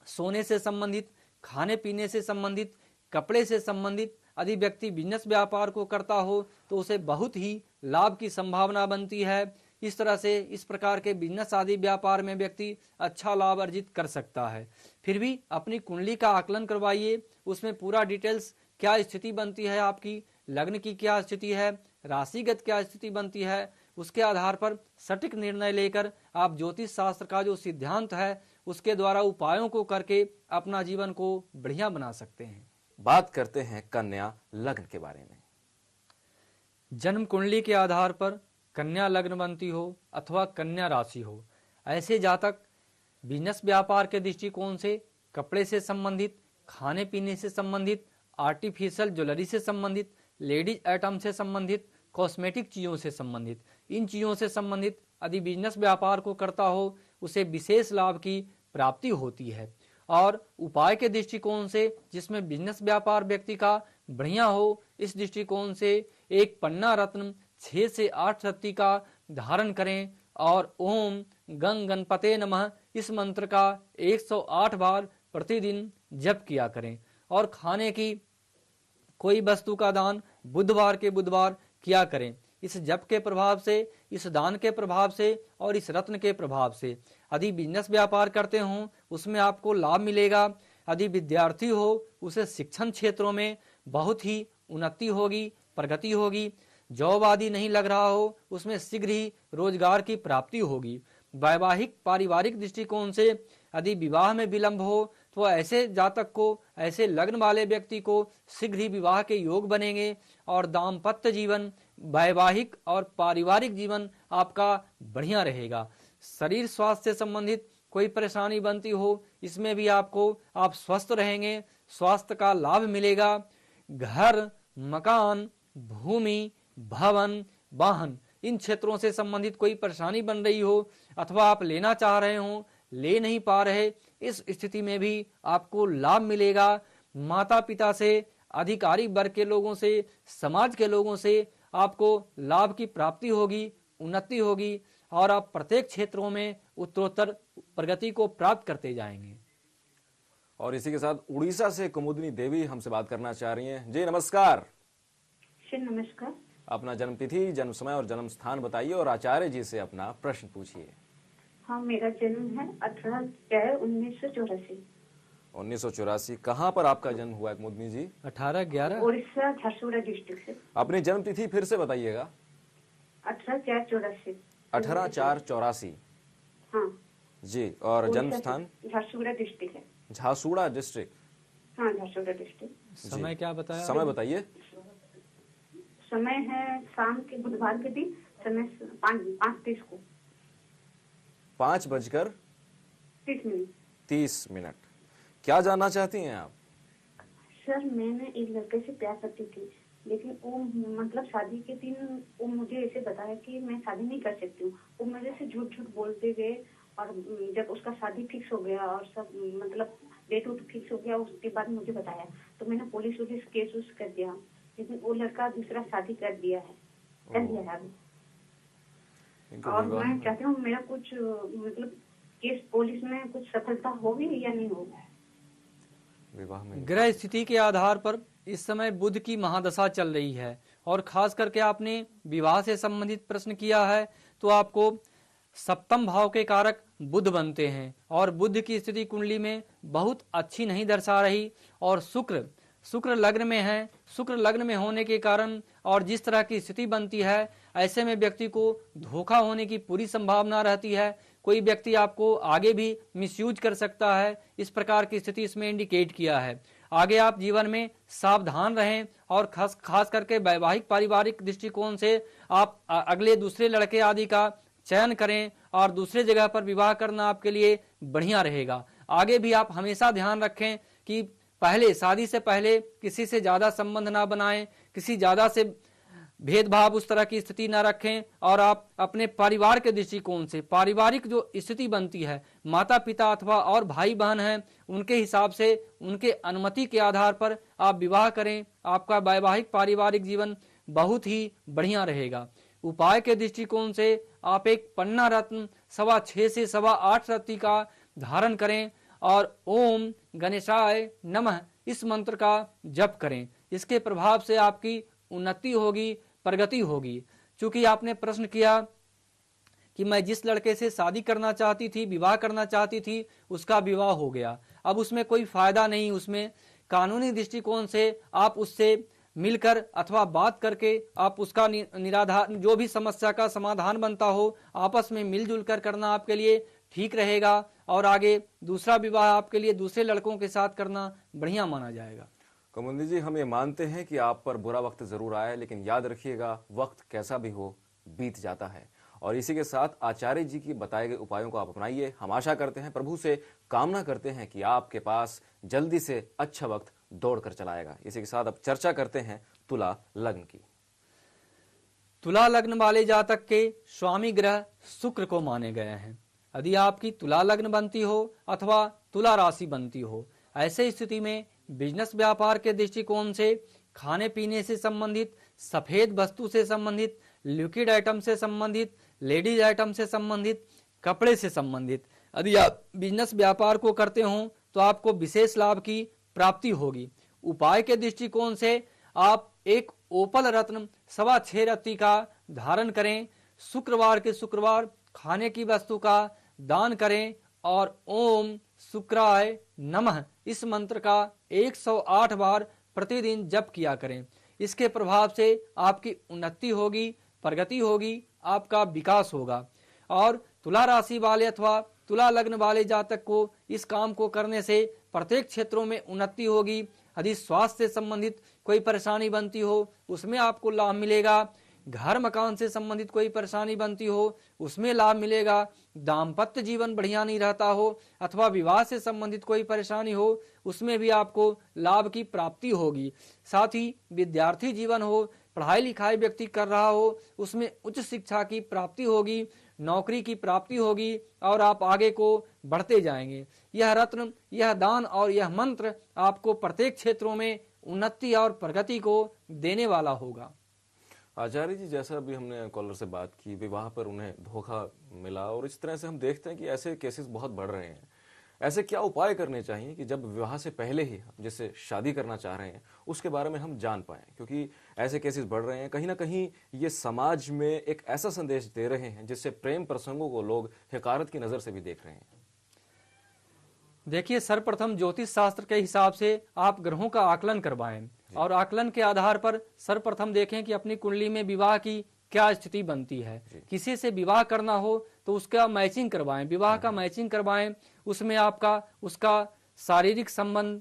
सोने से संबंधित, खाने पीने से संबंधित, कपड़े से संबंधित यदि व्यक्ति बिजनेस व्यापार को करता हो तो उसे बहुत ही लाभ की संभावना बनती है। इस तरह से इस प्रकार के बिजनेस आदि व्यापार में व्यक्ति अच्छा लाभ अर्जित कर सकता है। फिर भी अपनी कुंडली का आकलन करवाइए, उसमें पूरा डिटेल्स क्या स्थिति बनती है, आपकी लग्न की क्या स्थिति है, राशिगत क्या स्थिति बनती है, उसके आधार पर सटीक निर्णय लेकर आप ज्योतिष शास्त्र का जो सिद्धांत है उसके द्वारा उपायों को करके अपना जीवन को बढ़िया बना सकते हैं। बात करते हैं कन्या लग्न के बारे में। जन्म कुंडली के आधार पर कन्या लग्न बनती हो अथवा कन्या राशि हो, ऐसे जातक बिजनेस व्यापार के दृष्टिकोण से कपड़े से संबंधित, खाने पीने से संबंधित, आर्टिफिशियल ज्वेलरी से संबंधित, लेडीज आइटम से संबंधित, कॉस्मेटिक चीज़ों से संबंधित, इन चीज़ों से संबंधित यदि बिजनेस व्यापार को करता हो उसे विशेष लाभ की प्राप्ति होती है। और उपाय के दृष्टिकोण से जिसमें बिजनेस व्यापार व्यक्ति का बढ़िया हो, इस दृष्टिकोण से एक पन्ना रत्न 6 से 8 रत्ती का धारण करें और ओम गंग गणपते नमः इस मंत्र का 108 बार प्रतिदिन जप किया करें। और खाने की कोई वस्तु का दान बुधवार के बुधवार किया करें। इस जप के प्रभाव से, इस दान के प्रभाव से और इस रत्न के प्रभाव से यदि बिजनेस व्यापार करते हो उसमें आपको लाभ मिलेगा। यदि विद्यार्थी हो उसे शिक्षण क्षेत्रों में बहुत ही उन्नति होगी, प्रगति होगी। जॉब आदि नहीं लग रहा हो उसमें शीघ्र ही रोजगार की प्राप्ति होगी। वैवाहिक पारिवारिक दृष्टिकोण से यदि विवाह में विलंब हो तो ऐसे जातक को, ऐसे लग्न वाले व्यक्ति को शीघ्र ही विवाह के योग बनेंगे और दाम्पत्य जीवन, वैवाहिक और पारिवारिक जीवन आपका बढ़िया रहेगा। शरीर स्वास्थ्य से संबंधित कोई परेशानी बनती हो इसमें भी आप स्वस्थ रहेंगे, स्वास्थ्य का लाभ मिलेगा। घर, मकान, भूमि, भवन, वाहन इन क्षेत्रों से संबंधित कोई परेशानी बन रही हो अथवा आप लेना चाह रहे हो, ले नहीं पा रहे, इस स्थिति में भी आपको लाभ मिलेगा। माता पिता से, अधिकारी वर्ग के लोगों से, समाज के लोगों से आपको लाभ की प्राप्ति होगी, उन्नति होगी और आप प्रत्येक क्षेत्रों में उत्तरोत्तर प्रगति को प्राप्त करते जाएंगे। और इसी के साथ उड़ीसा से कुमुदनी देवी हमसे बात करना चाह रही हैं। जी नमस्कार। नमस्कार। अपना जन्म तिथि, जन्म समय और जन्म स्थान बताइए और आचार्य जी से अपना प्रश्न पूछिए। हाँ, मेरा जन्म है 18/11/1984। 1984। कहाँ पर आपका जन्म हुआ है कुमुदनी जी? 18/11 उड़ीसा झारसुगुड़ा डिस्ट्रिक्ट से। अपनी जन्म तिथि फिर से बताइएगा। 18/4/84। 18/4/84। हाँ जी। और जन्म स्थान? झारसुगुड़ा डिस्ट्रिक्ट है। झासूड़ा डिस्ट्रिक्ट। हाँ, झारसुगुड़ा डिस्ट्रिक्ट। समय क्या बताया? समय बताइए। समय है शाम के बुधवार के दिन, समय 5:30 को। 5:30 30 मिनट। क्या जानना चाहती हैं आप? सर, मैंने एक लड़के से प्यार करती थी, लेकिन वो मतलब शादी के दिन वो मुझे ऐसे बताया कि मैं शादी नहीं कर सकती हूँ। वो मेरे से झूठ झूठ बोलते गए, और जब उसका शादी फिक्स हो गया और सब मतलब डेट उट फिक्स हो गया, उसके बाद मुझे बताया। तो मैंने पुलिस केस उस कर दिया, लेकिन वो लड़का दूसरा शादी कर दिया है अभी। इनको और विवाह मैं चाहती हूँ मेरा कुछ मतलब केस पुलिस में कुछ सफलता होगी या नहीं होगी। विवाह में ग्रह स्थिति के आधार पर इस समय बुध की महादशा चल रही है, और खास करके आपने विवाह से संबंधित प्रश्न किया है, तो आपको सप्तम भाव के कारक बुध बनते हैं, और बुध की स्थिति कुंडली में बहुत अच्छी नहीं दर्शा रही। और शुक्र लग्न में है। शुक्र लग्न में होने के कारण और जिस तरह की स्थिति बनती है, ऐसे में व्यक्ति को धोखा होने की पूरी संभावना रहती है। कोई व्यक्ति आपको आगे भी मिसयूज कर सकता है, इस प्रकार की स्थिति इसमें इंडिकेट किया है। आगे आप जीवन में सावधान रहें, और खास करके वैवाहिक पारिवारिक दृष्टिकोण से आप अगले दूसरे लड़के आदि का चयन करें, और दूसरे जगह पर विवाह करना आपके लिए बढ़िया रहेगा। आगे भी आप हमेशा ध्यान रखें कि पहले शादी से पहले किसी से ज्यादा संबंध ना बनाएं, किसी ज्यादा से भेदभाव उस तरह की स्थिति ना रखें, और आप अपने परिवार के दृष्टिकोण से पारिवारिक जो स्थिति बनती है, माता पिता अथवा और भाई बहन हैं, उनके हिसाब से उनके अनुमति के आधार पर आप विवाह करें। आपका वैवाहिक पारिवारिक जीवन बहुत ही बढ़िया रहेगा। उपाय के दृष्टिकोण से आप एक पन्ना रत्न 6.25 से 8.25 रत्ती का धारण करें, और ओम गणेशाय नमः इस मंत्र का जप करें। इसके प्रभाव से आपकी उन्नति होगी, प्रगति होगी। चूंकि आपने प्रश्न किया कि मैं जिस लड़के से शादी करना चाहती थी, विवाह करना चाहती थी, उसका विवाह हो गया, अब उसमें कोई फायदा नहीं। उसमें कानूनी दृष्टिकोण से आप उससे मिलकर अथवा बात करके आप उसका निराधार जो भी समस्या का समाधान बनता हो, आपस में मिलजुल कर करना आपके लिए ठीक रहेगा, और आगे दूसरा विवाह आपके लिए दूसरे लड़कों के साथ करना बढ़िया माना जाएगा। कमुंदी जी, हम ये मानते हैं कि आप पर बुरा वक्त जरूर आया, लेकिन याद रखिएगा वक्त कैसा भी हो बीत जाता है। और इसी के साथ आचार्य जी की बताए गए उपायों को आप अपनाइए। हम आशा करते हैं, प्रभु से कामना करते हैं कि आपके पास जल्दी से अच्छा वक्त दौड़ कर चलाएगा। इसी के साथ अब चर्चा करते हैं तुला लग्न की। तुला लग्न वाले जातक के स्वामी ग्रह शुक्र को माने गए हैं। यदि आपकी तुला लग्न बनती हो अथवा तुला राशि बनती हो, ऐसे स्थिति में बिजनेस व्यापार के दृष्टिकोण से, खाने पीने से संबंधित, सफेद वस्तु से संबंधित, लिक्विड आइटम से संबंधित, लेडीज आइटम से संबंधित, कपड़े से संबंधित यदि आप बिजनेस व्यापार को करते हो तो आपको विशेष लाभ की प्राप्ति होगी। उपाय के दृष्टिकोण से आप एक ओपल रत्न 6.25 रत्ती का धारण करें। शुक्रवार के शुक्रवार खाने की वस्तु का दान करें, और ओम शुक्राय नमः इस मंत्र का 108 बार प्रतिदिन जप किया करें। इसके प्रभाव से आपकी उन्नति होगी, प्रगति होगी, आपका विकास होगा। और तुला राशि वाले अथवा तुला लग्न वाले जातक को इस काम को करने से प्रत्येक क्षेत्रों में उन्नति होगी। यदि स्वास्थ्य से संबंधित कोई परेशानी बनती हो, उसमें आपको लाभ मिलेगा। घर मकान से संबंधित कोई परेशानी बनती हो, उसमें लाभ मिलेगा। दाम्पत्य जीवन बढ़िया नहीं रहता हो अथवा विवाह से संबंधित कोई परेशानी हो, उसमें भी आपको लाभ की प्राप्ति होगी। साथ ही विद्यार्थी जीवन हो, पढ़ाई लिखाई व्यक्ति कर रहा हो, उसमें उच्च शिक्षा की प्राप्ति होगी, नौकरी की प्राप्ति होगी, और आप आगे को बढ़ते जाएंगे। यह रत्न, यह दान और यह मंत्र आपको प्रत्येक क्षेत्रों में उन्नति और प्रगति को देने वाला होगा। आचार्य जी, जैसा अभी हमने कॉलर से बात की, विवाह पर उन्हें धोखा मिला, और इस तरह से हम देखते हैं कि ऐसे केसेस बहुत बढ़ रहे हैं। ऐसे क्या उपाय करने चाहिए कि जब विवाह से पहले ही हम जिससे शादी करना चाह रहे हैं उसके बारे में हम जान पाएं, क्योंकि ऐसे केसेस बढ़ रहे हैं। कहीं ना कहीं ये समाज में एक ऐसा संदेश दे रहे हैं जिससे प्रेम प्रसंगों को लोग हकारत की नजर से भी देख रहे हैं। देखिए, सर्वप्रथम ज्योतिष शास्त्र के हिसाब से आप ग्रहों का आकलन करवाएं, और आकलन के आधार पर सर्वप्रथम देखें कि अपनी कुंडली में विवाह की क्या स्थिति बनती है। किसी से विवाह करना हो तो उसका मैचिंग करवाएं, विवाह का मैचिंग करवाएं। उसमें आपका उसका शारीरिक संबंध,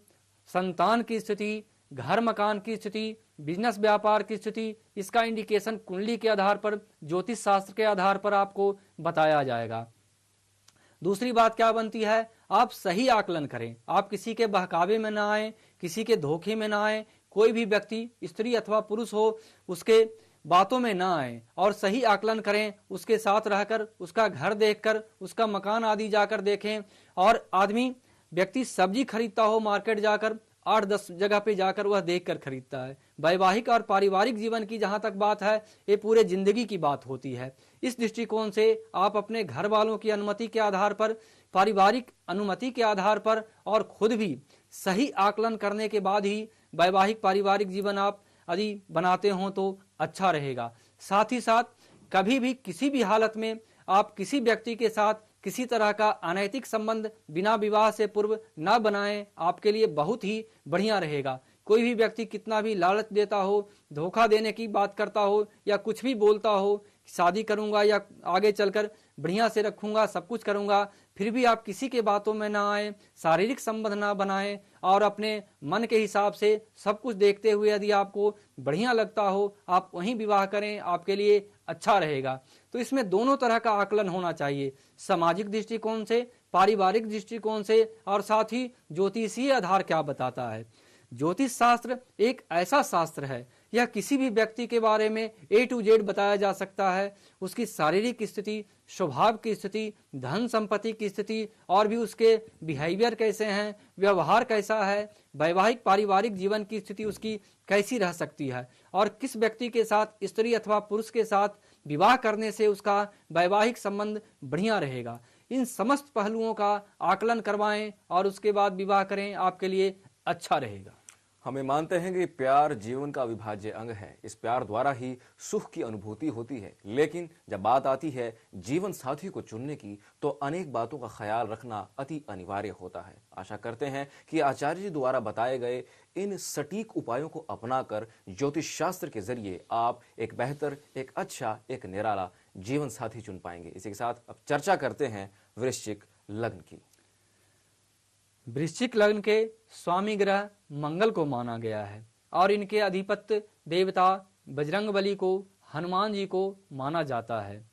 संतान की स्थिति, घर मकान की स्थिति, बिजनेस व्यापार की स्थिति, इसका इंडिकेशन कुंडली के आधार पर, ज्योतिष शास्त्र के आधार पर आपको बताया जाएगा। दूसरी बात क्या बनती है, आप सही आकलन करें, आप किसी के बहकावे में ना आए, किसी के धोखे में ना आए, कोई भी व्यक्ति स्त्री अथवा पुरुष हो उसके बातों में ना आए और सही आकलन करें, उसके साथ रहकर, उसका घर देखकर, उसका मकान आदि जाकर देखें। और आदमी व्यक्ति सब्जी खरीदता हो मार्केट जाकर, 8-10 जगह पे जाकर वह देखकर खरीदता है। वैवाहिक और पारिवारिक जीवन की जहां तक बात है, ये पूरे जिंदगी की बात होती है। इस दृष्टिकोण से आप अपने घर वालों की अनुमति के आधार पर, पारिवारिक अनुमति के आधार पर और खुद भी सही आकलन करने के बाद ही वैवाहिक पारिवारिक जीवन आप यदि बनाते हो तो अच्छा रहेगा। साथ ही साथ कभी भी किसी भी हालत में आप किसी व्यक्ति के साथ किसी तरह का अनैतिक संबंध बिना विवाह से पूर्व न बनाएं, आपके लिए बहुत ही बढ़िया रहेगा। कोई भी व्यक्ति कितना भी लालच देता हो, धोखा देने की बात करता हो या कुछ भी बोलता हो, शादी करूंगा या आगे चलकर बढ़िया से रखूंगा, सब कुछ करूंगा, फिर भी आप किसी के बातों में ना आए, शारीरिक संबंध ना बनाएं और अपने मन के हिसाब से सब कुछ देखते हुए यदि आपको बढ़िया लगता हो, आप वहीं विवाह करें, आपके लिए अच्छा रहेगा। तो इसमें दोनों तरह का आकलन होना चाहिए, सामाजिक दृष्टिकोण से, पारिवारिक दृष्टिकोण से और साथ ही ज्योतिषीय आधार क्या बताता है। ज्योतिष शास्त्र एक ऐसा शास्त्र है, यह किसी भी व्यक्ति के बारे में A to Z बताया जा सकता है। उसकी शारीरिक स्थिति, स्वभाव की स्थिति, धन संपत्ति की स्थिति और भी उसके बिहेवियर कैसे हैं, व्यवहार कैसा है, वैवाहिक पारिवारिक जीवन की स्थिति उसकी कैसी रह सकती है और किस व्यक्ति के साथ, स्त्री अथवा पुरुष के साथ विवाह करने से उसका वैवाहिक संबंध बढ़िया रहेगा। इन समस्त पहलुओं का आकलन करवाएं और उसके बाद विवाह करें, आपके लिए अच्छा रहेगा। हमें मानते हैं कि प्यार जीवन का अविभाज्य अंग है। इस प्यार द्वारा ही सुख की अनुभूति होती है। लेकिन जब बात आती है जीवन साथी को चुनने की, तो अनेक बातों का ख्याल रखना अति अनिवार्य होता है। आशा करते हैं कि आचार्य जी द्वारा बताए गए इन सटीक उपायों को अपनाकर ज्योतिष शास्त्र के जरिए आप एक बेहतर, एक अच्छा, एक निराला जीवन साथी चुन पाएंगे। इसी के साथ अब चर्चा करते हैं वृश्चिक लग्न की। वृश्चिक लग्न के स्वामी ग्रह मंगल को माना गया है और इनके अधिपत्य देवता बजरंगबली को, हनुमान जी को माना जाता है।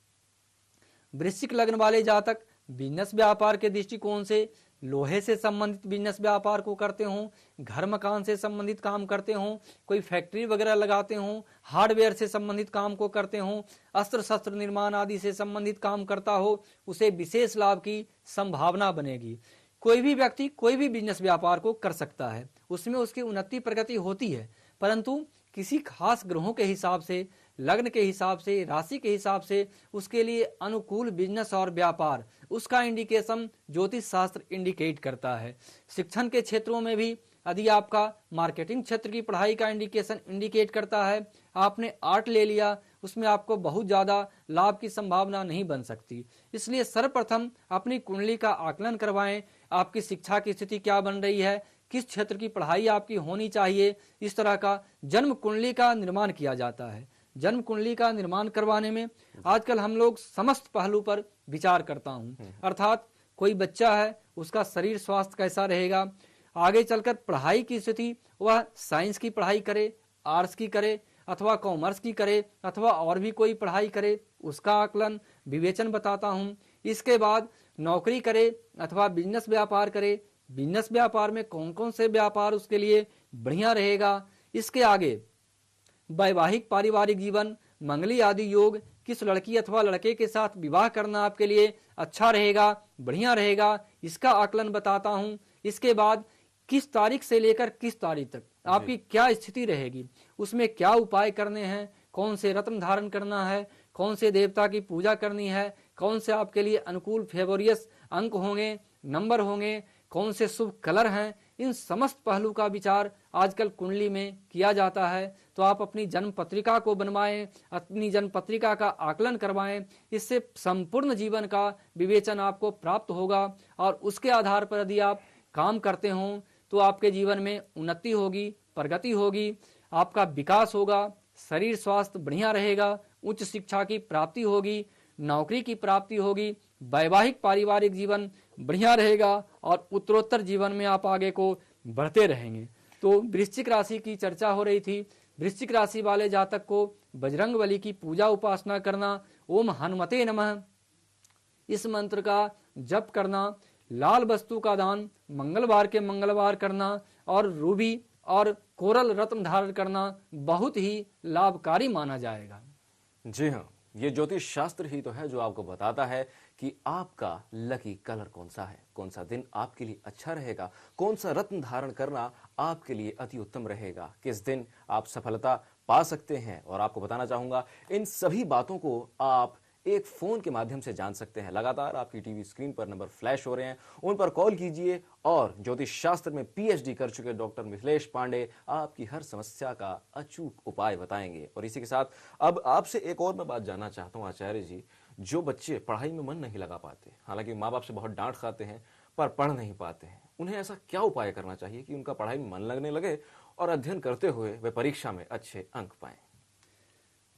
वृश्चिक लग्न वाले जातक बिजनेस व्यापार के दृष्टिकोण से लोहे से संबंधित बिजनेस व्यापार को करते हों, घर मकान से संबंधित काम करते हों, कोई फैक्ट्री वगैरह लगाते हों, हार्डवेयर से संबंधित काम को करते हों, अस्त्र शस्त्र निर्माण आदि से संबंधित काम करता हो, उसे विशेष लाभ की संभावना बनेगी। कोई भी व्यक्ति कोई भी बिजनेस व्यापार को कर सकता है, उसमें उसकी उन्नति प्रगति होती है, परंतु किसी खास ग्रहों के हिसाब से, लग्न के हिसाब से, राशि के हिसाब से उसके लिए अनुकूल बिजनेस और व्यापार, उसका इंडिकेशन ज्योतिष शास्त्र इंडिकेट करता है। शिक्षण के क्षेत्रों में भी यदि आपका मार्केटिंग क्षेत्र की पढ़ाई का इंडिकेशन इंडिकेट करता है, आपने आर्ट ले लिया, उसमें आपको बहुत ज़्यादा लाभ की संभावना नहीं बन सकती। इसलिए सर्वप्रथम अपनी कुंडली का आकलन करवाएं, आपकी शिक्षा की स्थिति क्या बन रही है, किस क्षेत्र की पढ़ाई आपकी होनी चाहिए। इस तरह का जन्म कुंडली का निर्माण किया जाता है। जन्म कुंडली का निर्माण करवाने में आजकल हम लोग समस्त पहलू पर विचार करता हूँ, अर्थात कोई बच्चा है, उसका शरीर स्वास्थ्य कैसा रहेगा, आगे चलकर पढ़ाई की स्थिति, वह साइंस की पढ़ाई करे, आर्ट्स की करे अथवा कॉमर्स की करे अथवा और भी कोई पढ़ाई करे, उसका आकलन विवेचन बताता हूँ। इसके बाद नौकरी करे अथवा बिजनेस व्यापार करे, बिजनेस व्यापार में कौन कौन से व्यापार उसके लिए बढ़िया रहेगा। इसके आगे वैवाहिक पारिवारिक जीवन, मंगली आदि योग, किस लड़की अथवा लड़के के साथ विवाह करना आपके लिए अच्छा रहेगा, बढ़िया रहेगा, इसका आकलन बताता हूँ। इसके बाद किस तारीख से लेकर किस तारीख तक आपकी क्या स्थिति रहेगी, उसमें क्या उपाय करने हैं, कौन से रत्न धारण करना है, कौन से देवता की पूजा करनी है, कौन से आपके लिए अनुकूल फेवरियस अंक होंगे, नंबर होंगे, कौन से शुभ कलर हैं, इन समस्त पहलू का विचार आजकल कुंडली में किया जाता है। तो आप अपनी जन्म पत्रिका को बनवाएं, अपनी जन्म पत्रिका का आकलन करवाएं, इससे संपूर्ण जीवन का विवेचन आपको प्राप्त होगा और उसके आधार पर यदि आप काम करते हों तो आपके जीवन में उन्नति होगी, प्रगति होगी, आपका विकास होगा, शरीर स्वास्थ्य बढ़िया रहेगा, उच्च शिक्षा की प्राप्ति होगी, नौकरी की प्राप्ति होगी, वैवाहिक पारिवारिक जीवन बढ़िया रहेगा और उत्तरोत्तर जीवन में आप आगे को बढ़ते रहेंगे। तो वृश्चिक राशि की चर्चा हो रही थी। वृश्चिक राशि वाले जातक को बजरंग बली की पूजा उपासना करना, ओम हनुमते नमः इस मंत्र का जप करना, लाल वस्तु का दान मंगलवार के मंगलवार करना और रूबी और कोरल रत्न धारण करना बहुत ही लाभकारी माना जाएगा। जी हाँ, ये ज्योतिष शास्त्र ही तो है जो आपको बताता है कि आपका लकी कलर कौन सा है, कौन सा दिन आपके लिए अच्छा रहेगा, कौन सा रत्न धारण करना आपके लिए अति उत्तम रहेगा, किस दिन आप सफलता पा सकते हैं। और आपको बताना चाहूंगा इन सभी बातों को आप एक फोन के माध्यम से जान सकते हैं। लगातार आपकी टीवी स्क्रीन पर नंबर फ्लैश हो रहे हैं, उन पर कॉल कीजिए और ज्योतिष शास्त्र में पीएचडी कर चुके डॉक्टर मिथिलेश पांडे आपकी हर समस्या का अचूक उपाय बताएंगे। और इसी के साथ अब आपसे एक और मैं बात जानना चाहता हूं आचार्य जी, जो बच्चे पढ़ाई में मन नहीं लगा पाते, हालांकि माँ बाप से बहुत डांट खाते हैं पर पढ़ नहीं पाते हैं, उन्हें ऐसा क्या उपाय करना चाहिए कि उनका पढ़ाई में मन लगने लगे और अध्ययन करते हुए वे परीक्षा में अच्छे अंक पाएं?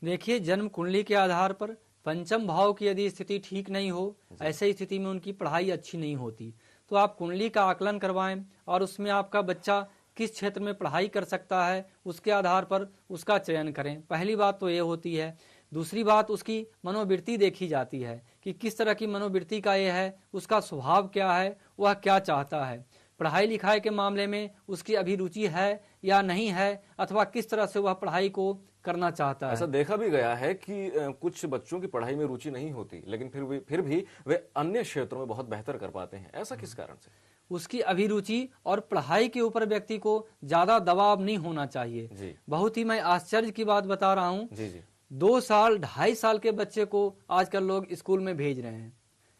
देखिए, जन्म कुंडली के आधार पर पंचम भाव की यदि स्थिति ठीक नहीं हो, ऐसे स्थिति में उनकी पढ़ाई अच्छी नहीं होती। तो आप कुंडली का आकलन करवाएं और उसमें आपका बच्चा किस क्षेत्र में पढ़ाई कर सकता है उसके आधार पर उसका चयन करें। पहली बात तो ये होती है। दूसरी बात, उसकी मनोवृत्ति देखी जाती है कि किस तरह की मनोवृत्ति का ये है, उसका स्वभाव क्या है, वह क्या चाहता है, पढ़ाई लिखाई के मामले में उसकी अभिरुचि है या नहीं है, अथवा किस तरह से वह पढ़ाई को करना चाहता है। ऐसा देखा भी गया है कि कुछ बच्चों की पढ़ाई में रुचि नहीं होती, लेकिन फिर भी वे अन्य क्षेत्रों में बहुत बेहतर कर पाते हैं। ऐसा किस कारण से? उसकी अभिरुचि और पढ़ाई के ऊपर व्यक्ति को ज्यादा दबाव नहीं होना चाहिए जी। बहुत ही मैं आश्चर्य की बात बता रहा हूँ। जी जी। 2 साल 2.5 साल के बच्चे को आजकल लोग स्कूल में भेज रहे हैं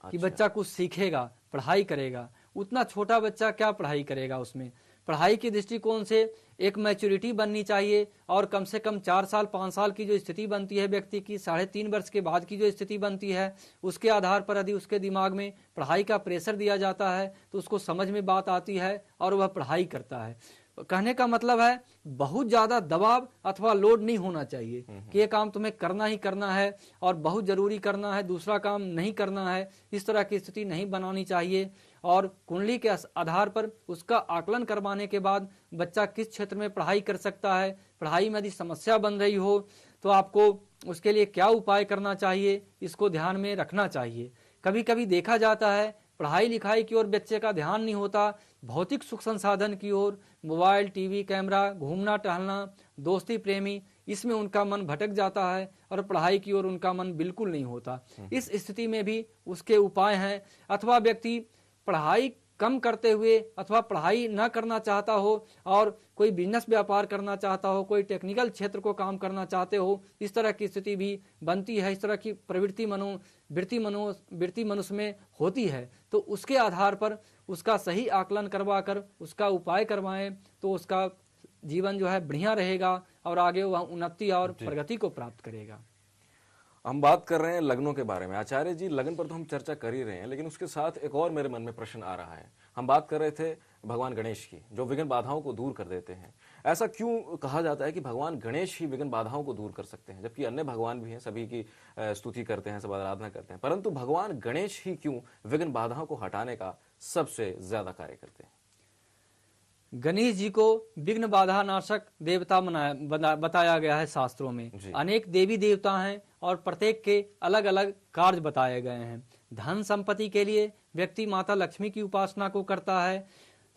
कि अच्छा। बच्चा कुछ सीखेगा, पढ़ाई करेगा। उतना छोटा बच्चा क्या पढ़ाई करेगा? उसमें पढ़ाई के दृष्टिकोण से एक मैच्योरिटी बननी चाहिए और कम से कम 4 साल 5 साल की जो स्थिति बनती है व्यक्ति की, 3.5 वर्ष के बाद की जो स्थिति बनती है, उसके आधार पर यदि उसके दिमाग में पढ़ाई का प्रेशर दिया जाता है तो उसको समझ में बात आती है और वह पढ़ाई करता है। कहने का मतलब है बहुत ज्यादा दबाव अथवा लोड नहीं होना चाहिए कि ये काम तुम्हें करना ही करना है और बहुत जरूरी करना है, दूसरा काम नहीं करना है। इस तरह की स्थिति नहीं बनानी चाहिए। और कुंडली के आधार पर उसका आकलन करवाने के बाद बच्चा किस क्षेत्र में पढ़ाई कर सकता है, पढ़ाई में यदि समस्या बन रही हो तो आपको उसके लिए क्या उपाय करना चाहिए, इसको ध्यान में रखना चाहिए। कभी कभी देखा जाता है पढ़ाई लिखाई की ओर बच्चे का ध्यान नहीं होता, भौतिक सुख संसाधन की ओर, मोबाइल, टीवी, कैमरा, घूमना टहलना, दोस्ती प्रेमी, इसमें उनका मन भटक जाता है और पढ़ाई की ओर उनका मन बिल्कुल नहीं होता। इस स्थिति में भी उसके उपाय हैं। अथवा व्यक्ति पढ़ाई कम करते हुए अथवा पढ़ाई न करना चाहता हो और कोई बिजनेस व्यापार करना चाहता हो, कोई टेक्निकल क्षेत्र को काम करना चाहते हो, इस तरह की स्थिति भी बनती है। इस तरह की प्रवृत्ति मनुष्य में होती है। तो उसके आधार पर उसका सही आकलन करवाकर उसका उपाय करवाएं तो उसका जीवन जो है बढ़िया रहेगा और आगे वह उन्नति और प्रगति को प्राप्त करेगा। हम बात कर रहे हैं लग्नों के बारे में। आचार्य जी, लग्न पर तो हम चर्चा कर ही रहे हैं, लेकिन उसके साथ एक और मेरे मन में प्रश्न आ रहा है। हम बात कर रहे थे भगवान गणेश की, जो विघ्न बाधाओं को दूर कर देते हैं। ऐसा क्यों कहा जाता है कि भगवान गणेश ही विघ्न बाधाओं को दूर कर सकते हैं, जबकि अन्य भगवान भी हैं, सभी की स्तुति करते हैं, सब आराधना करते हैं, परंतु भगवान गणेश ही क्यों विघ्न बाधाओं को हटाने का सबसे ज्यादा कार्य करते हैं? गणेश जी को विघ्न बाधा नाशक देवता बताया गया है शास्त्रों में। अनेक देवी देवता हैं और प्रत्येक के अलग अलग कार्य बताए गए हैं। धन संपत्ति के लिए व्यक्ति माता लक्ष्मी की उपासना को करता है।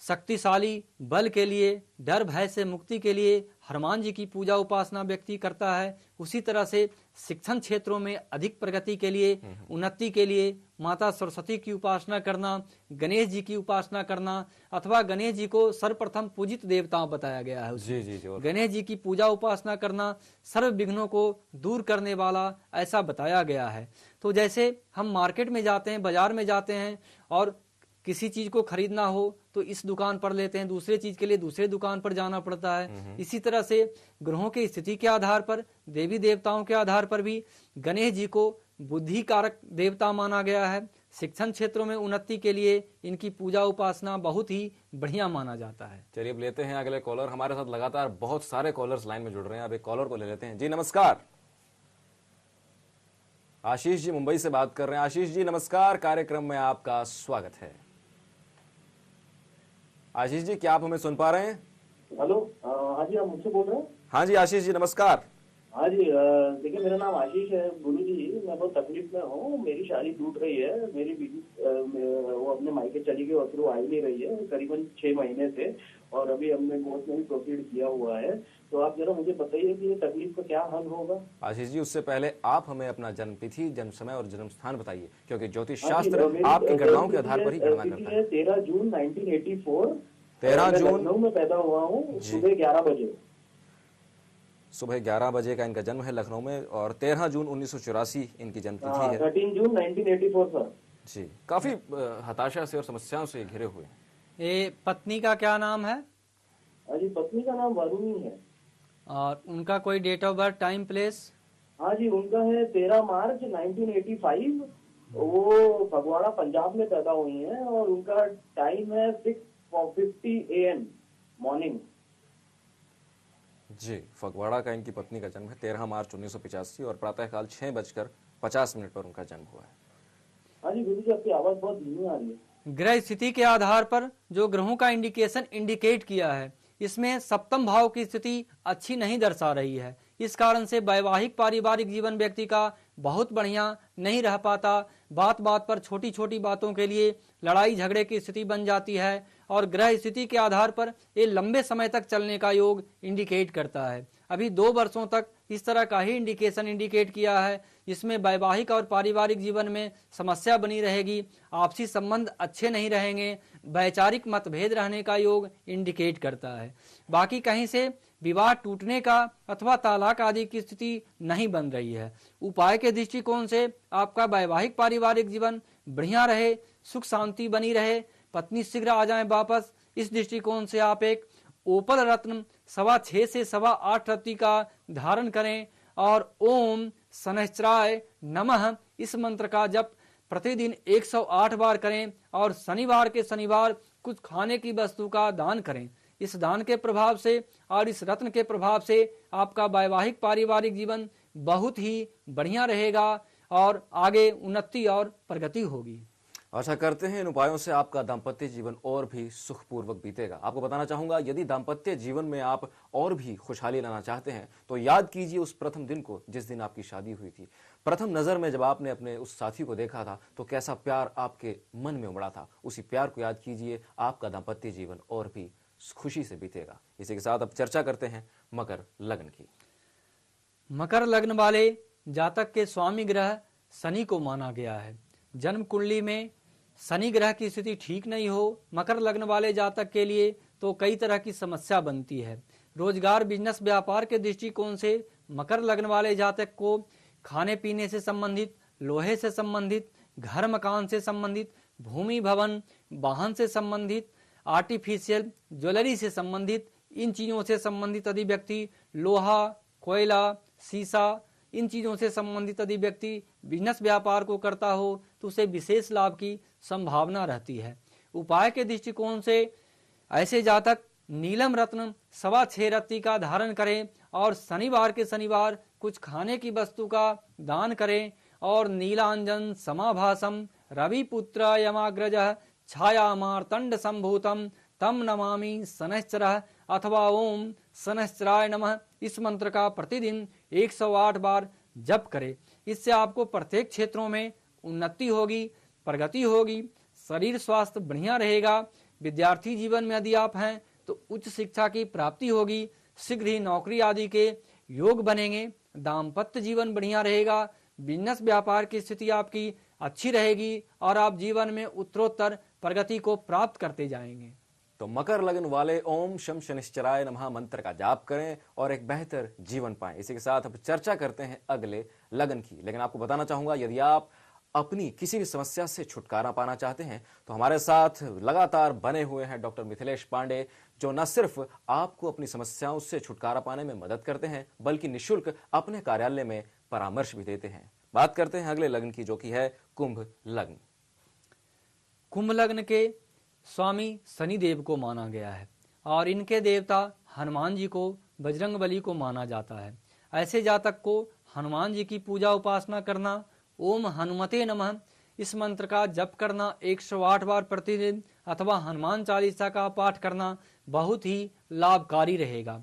शक्तिशाली बल के लिए, डर भय से मुक्ति के लिए हनुमान जी की पूजा उपासना व्यक्ति करता है। उसी तरह से शिक्षण क्षेत्रों में अधिक प्रगति के लिए, उन्नति के लिए माता सरस्वती की उपासना करना, गणेश जी की उपासना करना, अथवा गणेश जी को सर्वप्रथम पूजित देवता बताया गया है। जी। गणेश जी की पूजा उपासना करना सर्व विघ्नों को दूर करने वाला ऐसा बताया गया है। तो जैसे हम मार्केट में जाते हैं, बाजार में जाते हैं और किसी चीज को खरीदना हो तो इस दुकान पर लेते हैं, दूसरे चीज के लिए दूसरे दुकान पर जाना पड़ता है। इसी तरह से ग्रहों की स्थिति के आधार पर, देवी देवताओं के आधार पर भी गणेश जी को बुद्धि कारक देवता माना गया है। शिक्षण क्षेत्रों में उन्नति के लिए इनकी पूजा उपासना बहुत ही बढ़िया माना जाता है। चलिए अब लेते हैं अगले कॉलर। हमारे साथ लगातार बहुत सारे कॉलर्स लाइन में जुड़ रहे हैं। अब एक कॉलर को ले लेते हैं। जी नमस्कार। आशीष जी मुंबई से बात कर रहे हैं। आशीष जी नमस्कार, कार्यक्रम में आपका स्वागत है। आशीष जी, क्या आप हमें सुन पा रहे हैं? हेलो, हाँ जी, आप मुझसे बोल रहे हैं? हाँ जी आशीष जी, नमस्कार। हाँ जी, देखिए मेरा नाम आशीष है गुरु जी। मैं बहुत तकलीफ में हूँ। मेरी शादी टूट रही है। मेरी बीवी वो अपने मायके चली गई और फिर वो आ ही नहीं रही है करीबन 6 महीने से, और अभी हमने कोर्ट में भी प्रोसीड किया हुआ है। तो आप जरा मुझे बताइए कि ये तकलीफ का क्या हल होगा। आशीष जी, उससे पहले आप हमें अपना जन्म तिथि, जन्म समय और जन्म स्थान बताइए, क्योंकि ज्योतिष हाँ जी, शास्त्र मेरी आपकी गणनाओं के तिथि आधार पर ही गणना करता है। 13 जून 1984। 13 मैं जून लखनऊ में पैदा हुआ हूँ, जी। सुबह 11 बजे। सुबह 11 बजे का इनका जन्म है लखनऊ में, और 13 जून 1984 इनकी जन्म तिथि है। 13 जून 1984 सर। जी, काफी हताशा से और समस्याओं से घिरे हुए हैं। ये पत्नी का क्या नाम है? हाँ जी, पत्नी का नाम वरुणी है। और उनका कोई date of birth, time, place? हाँ जी, उनका है 13 मार्च 1985। वो फगवाड़ा पंजाब में पैदा हुई हैं और उनका टाइम है 6:50 AM मॉर्निंग। जी, फगवाड़ा का इनकी पत्नी का जन्म है 13 मार्च 1985 और प्रातःकाल 6:50 पर उनका जन्म हुआ है। हाँ जी गुरु जी, आपकी आवाज बहुत धीमी आ रही है। ग्रह स्थिति के आधार पर जो ग्रहों का इंडिकेशन इंडिकेट किया है, इसमें सप्तम भाव की स्थिति अच्छी नहीं दर्शा रही है। इस कारण से वैवाहिक पारिवारिक जीवन व्यक्ति का बहुत बढ़िया नहीं रह पाता। बात बात पर छोटी छोटी बातों के लिए लड़ाई झगड़े की स्थिति बन जाती है और ग्रह स्थिति के आधार पर ये लंबे समय तक चलने का योग इंडिकेट करता है। अभी 2 वर्षों तक इस तरह का ही इंडिकेशन इंडिकेट किया है, जिसमें वैवाहिक और पारिवारिक जीवन में समस्या बनी रहेगी, आपसी संबंध अच्छे नहीं रहेंगे, वैचारिक मतभेद रहने का योग इंडिकेट करता है। बाकी कहीं से विवाह टूटने का अथवा तलाक आदि की स्थिति नहीं बन रही है। उपाय के दृष्टिकोण से आपका वैवाहिक पारिवारिक जीवन बढ़िया रहे, सुख शांति बनी रहे, पत्नी शीघ्र आ जाए वापस, इस दृष्टिकोण से आप एक ओपल रत्न 6.25 से 8.25 रत्ती का धारण करें और ओम शनैश्चराय नमः इस मंत्र का जप प्रतिदिन 108 बार करें और शनिवार के शनिवार कुछ खाने की वस्तु का दान करें। इस दान के प्रभाव से और इस रत्न के प्रभाव से आपका वैवाहिक पारिवारिक जीवन बहुत ही बढ़िया रहेगा और आगे उन्नति और प्रगति होगी। आशा करते हैं इन उपायों से आपका दाम्पत्य जीवन और भी सुखपूर्वक बीतेगा। आपको बताना चाहूंगा, यदि दाम्पत्य जीवन में आप और भी खुशहाली लाना चाहते हैं तो याद कीजिए उस प्रथम दिन को जिस दिन आपकी शादी हुई थी। प्रथम नजर में जब आपने अपने उस साथी को देखा था तो कैसा प्यार आपके मन में उमड़ा था। उसी प्यार को याद कीजिए, आपका दाम्पत्य जीवन और भी खुशी से बीतेगा। इसी के साथ अब चर्चा करते हैं मकर लग्न की। मकर लग्न वाले जातक के स्वामी ग्रह शनि को माना गया है। जन्म कुंडली में शनि ग्रह की स्थिति ठीक नहीं हो मकर लग्न वाले जातक के लिए तो कई तरह की समस्या बनती है। रोजगार, बिजनेस, व्यापार के दृष्टिकोण से मकर लग्न वाले जातक को खाने पीने से संबंधित, लोहे से संबंधित, घर मकान से संबंधित, भूमि भवन वाहन से संबंधित, आर्टिफिशियल ज्वेलरी से संबंधित, इन चीजों से संबंधित यदि व्यक्ति लोहा, कोयला, शीशा, इन चीजों से संबंधित यदि व्यक्ति बिजनेस व्यापार को करता हो तो उसे विशेष लाभ की संभावना रहती है। उपाय के दृष्टिकोण से ऐसे जातक नीलम रत्न 6.25 रत्ती का धारण करें और शनिवार के शनिवार कुछ खाने की वस्तु का दान करें और नीलांजन समाभासम रविपुत्र यमाग्रजः छाया मार्तंड संभूतम तम नमामि शनैश्चरः अथवा ओम शनैश्चराय नमः इस मंत्र का प्रतिदिन 108 बार जप करें। इससे आपको प्रत्येक क्षेत्रों में उन्नति होगी, प्रगति होगी, शरीर स्वास्थ्य बढ़िया रहेगा। विद्यार्थी जीवन में यदि आप हैं तो उच्च शिक्षा की प्राप्ति होगी, शीघ्र ही नौकरी आदि के योग बनेंगे, दाम्पत्य जीवन बढ़िया रहेगा, बिजनेस व्यापार की स्थिति आपकी अच्छी रहेगी और आप जीवन में उत्तरोत्तर प्रगति को प्राप्त करते जाएंगे। तो मकर लग्न वाले ओम शम शनिश्चराय नमः मंत्र का जाप करें और एक बेहतर जीवन पाएं। इसी के साथ अब चर्चा करते हैं अगले लगन की। लेकिन आपको बताना चाहूंगा, यदि आप अपनी किसी भी समस्या से छुटकारा पाना चाहते हैं तो हमारे साथ लगातार बने हुए हैं डॉक्टर मिथिलेश पांडे, जो न सिर्फ आपको अपनी समस्याओं से छुटकारा पाने में मदद करते हैं बल्कि निःशुल्क अपने कार्यालय में परामर्श भी देते हैं। बात करते हैं अगले लग्न की, जो कि है कुंभ लग्न। कुंभ लग्न के स्वामी शनि देव को माना गया है और इनके देवता हनुमान जी को, बजरंगबली को माना जाता है। ऐसे जातक को हनुमान जी की पूजा उपासना करना, ओम हनुमते नमः इस मंत्र का जप करना 108 बार प्रतिदिन अथवा हनुमान चालीसा का पाठ करना बहुत ही लाभकारी रहेगा।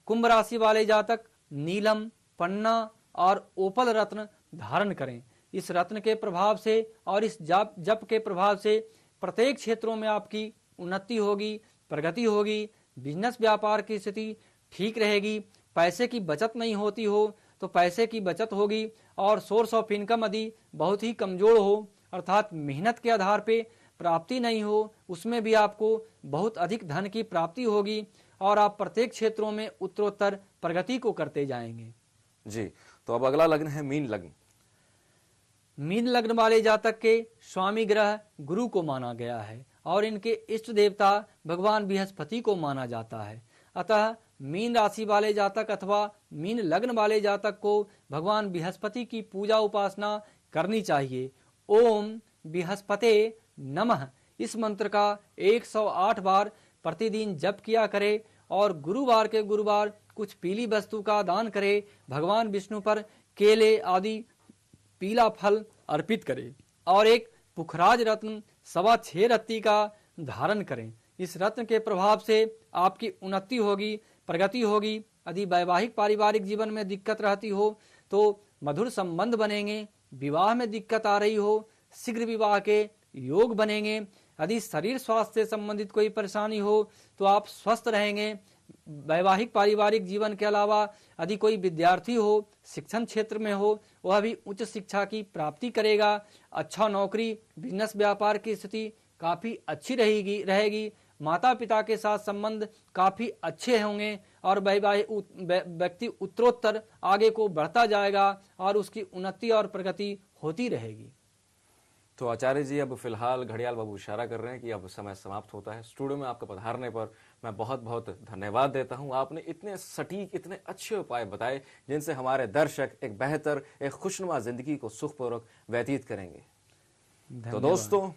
कुंभ राशि वाले जातक नीलम, पन्ना और ओपल रत्न धारण करें। इस रत्न के प्रभाव से और इस जप के प्रभाव से प्रत्येक क्षेत्रों में आपकी उन्नति होगी, प्रगति होगी, बिजनेस व्यापार की स्थिति ठीक रहेगी। पैसे की बचत नहीं होती हो तो पैसे की बचत होगी और सोर्स ऑफ इनकम यदि बहुत ही कमजोर हो अर्थात मेहनत के आधार पे प्राप्ति नहीं हो, उसमें भी आपको बहुत अधिक धन की प्राप्ति होगी और आप प्रत्येक क्षेत्रों में उत्तरोत्तर प्रगति को करते जाएंगे। जी, तो अब अगला लग्न है मीन लग्न। मीन लग्न वाले जातक के स्वामी ग्रह गुरु को माना गया है और इनके इष्ट देवता भगवान बृहस्पति को माना जाता है। अतः मीन राशि वाले जातक अथवा मीन लग्न वाले जातक को भगवान बृहस्पति की पूजा उपासना करनी चाहिए। ओम बृहस्पते नमः इस मंत्र का 108 बार प्रतिदिन जप किया करे और गुरुवार के गुरुवार कुछ पीली वस्तु का दान करे। भगवान विष्णु पर केले आदि पीला फल अर्पित करें और एक पुखराज रत्न 6.25 रत्ती का धारण करें। इस रत्न के प्रभाव से आपकी उन्नति होगी, प्रगति होगी। यदि वैवाहिक पारिवारिक जीवन में दिक्कत रहती हो तो मधुर संबंध बनेंगे। विवाह में दिक्कत आ रही हो, शीघ्र विवाह के योग बनेंगे। यदि शरीर स्वास्थ्य से संबंधित कोई परेशानी हो तो आप स्वस्थ रहेंगे। वैवाहिक पारिवारिक जीवन के अलावा यदि कोई विद्यार्थी हो, शिक्षण क्षेत्र में हो, वह भी उच्च शिक्षा की प्राप्ति करेगा। अच्छा नौकरी, बिजनेस व्यापार की स्थिति काफी अच्छी रहेगी। माता पिता के साथ संबंध काफी अच्छे होंगे और व्यक्ति उत्तरोत्तर आगे को बढ़ता जाएगा और उसकी उन्नति और प्रगति होती रहेगी। तो आचार्य जी, अब फिलहाल घड़ियाल बाबू इशारा कर रहे हैं कि अब समय समाप्त होता है। स्टूडियो में आपके पधारने पर मैं बहुत बहुत धन्यवाद देता हूं। आपने इतने सटीक, इतने अच्छे उपाय बताए जिनसे हमारे दर्शक एक बेहतर, एक खुशनुमा जिंदगी को सुखपूर्वक व्यतीत करेंगे। तो दोस्तों,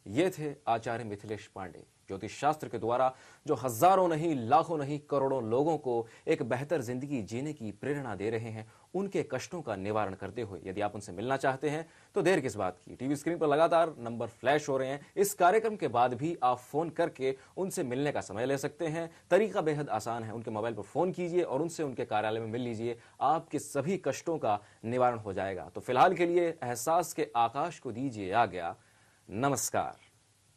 ये थे आचार्य मिथिलेश पांडे, ज्योतिष शास्त्र के द्वारा जो हजारों नहीं, लाखों नहीं, करोड़ों लोगों को एक बेहतर जिंदगी जीने की प्रेरणा दे रहे हैं, उनके कष्टों का निवारण करते हुए। यदि आप उनसे मिलना चाहते हैं तो देर किस बात की, टीवी स्क्रीन पर लगातार नंबर फ्लैश हो रहे हैं। इस कार्यक्रम के बाद भी आप फोन करके उनसे मिलने का समय ले सकते हैं। तरीका बेहद आसान है, उनके मोबाइल पर फोन कीजिए और उनसे उनके कार्यालय में मिल लीजिए। आपके सभी कष्टों का निवारण हो जाएगा। तो फिलहाल के लिए एहसास के आकाश को दीजिए आज्ञा। नमस्कार।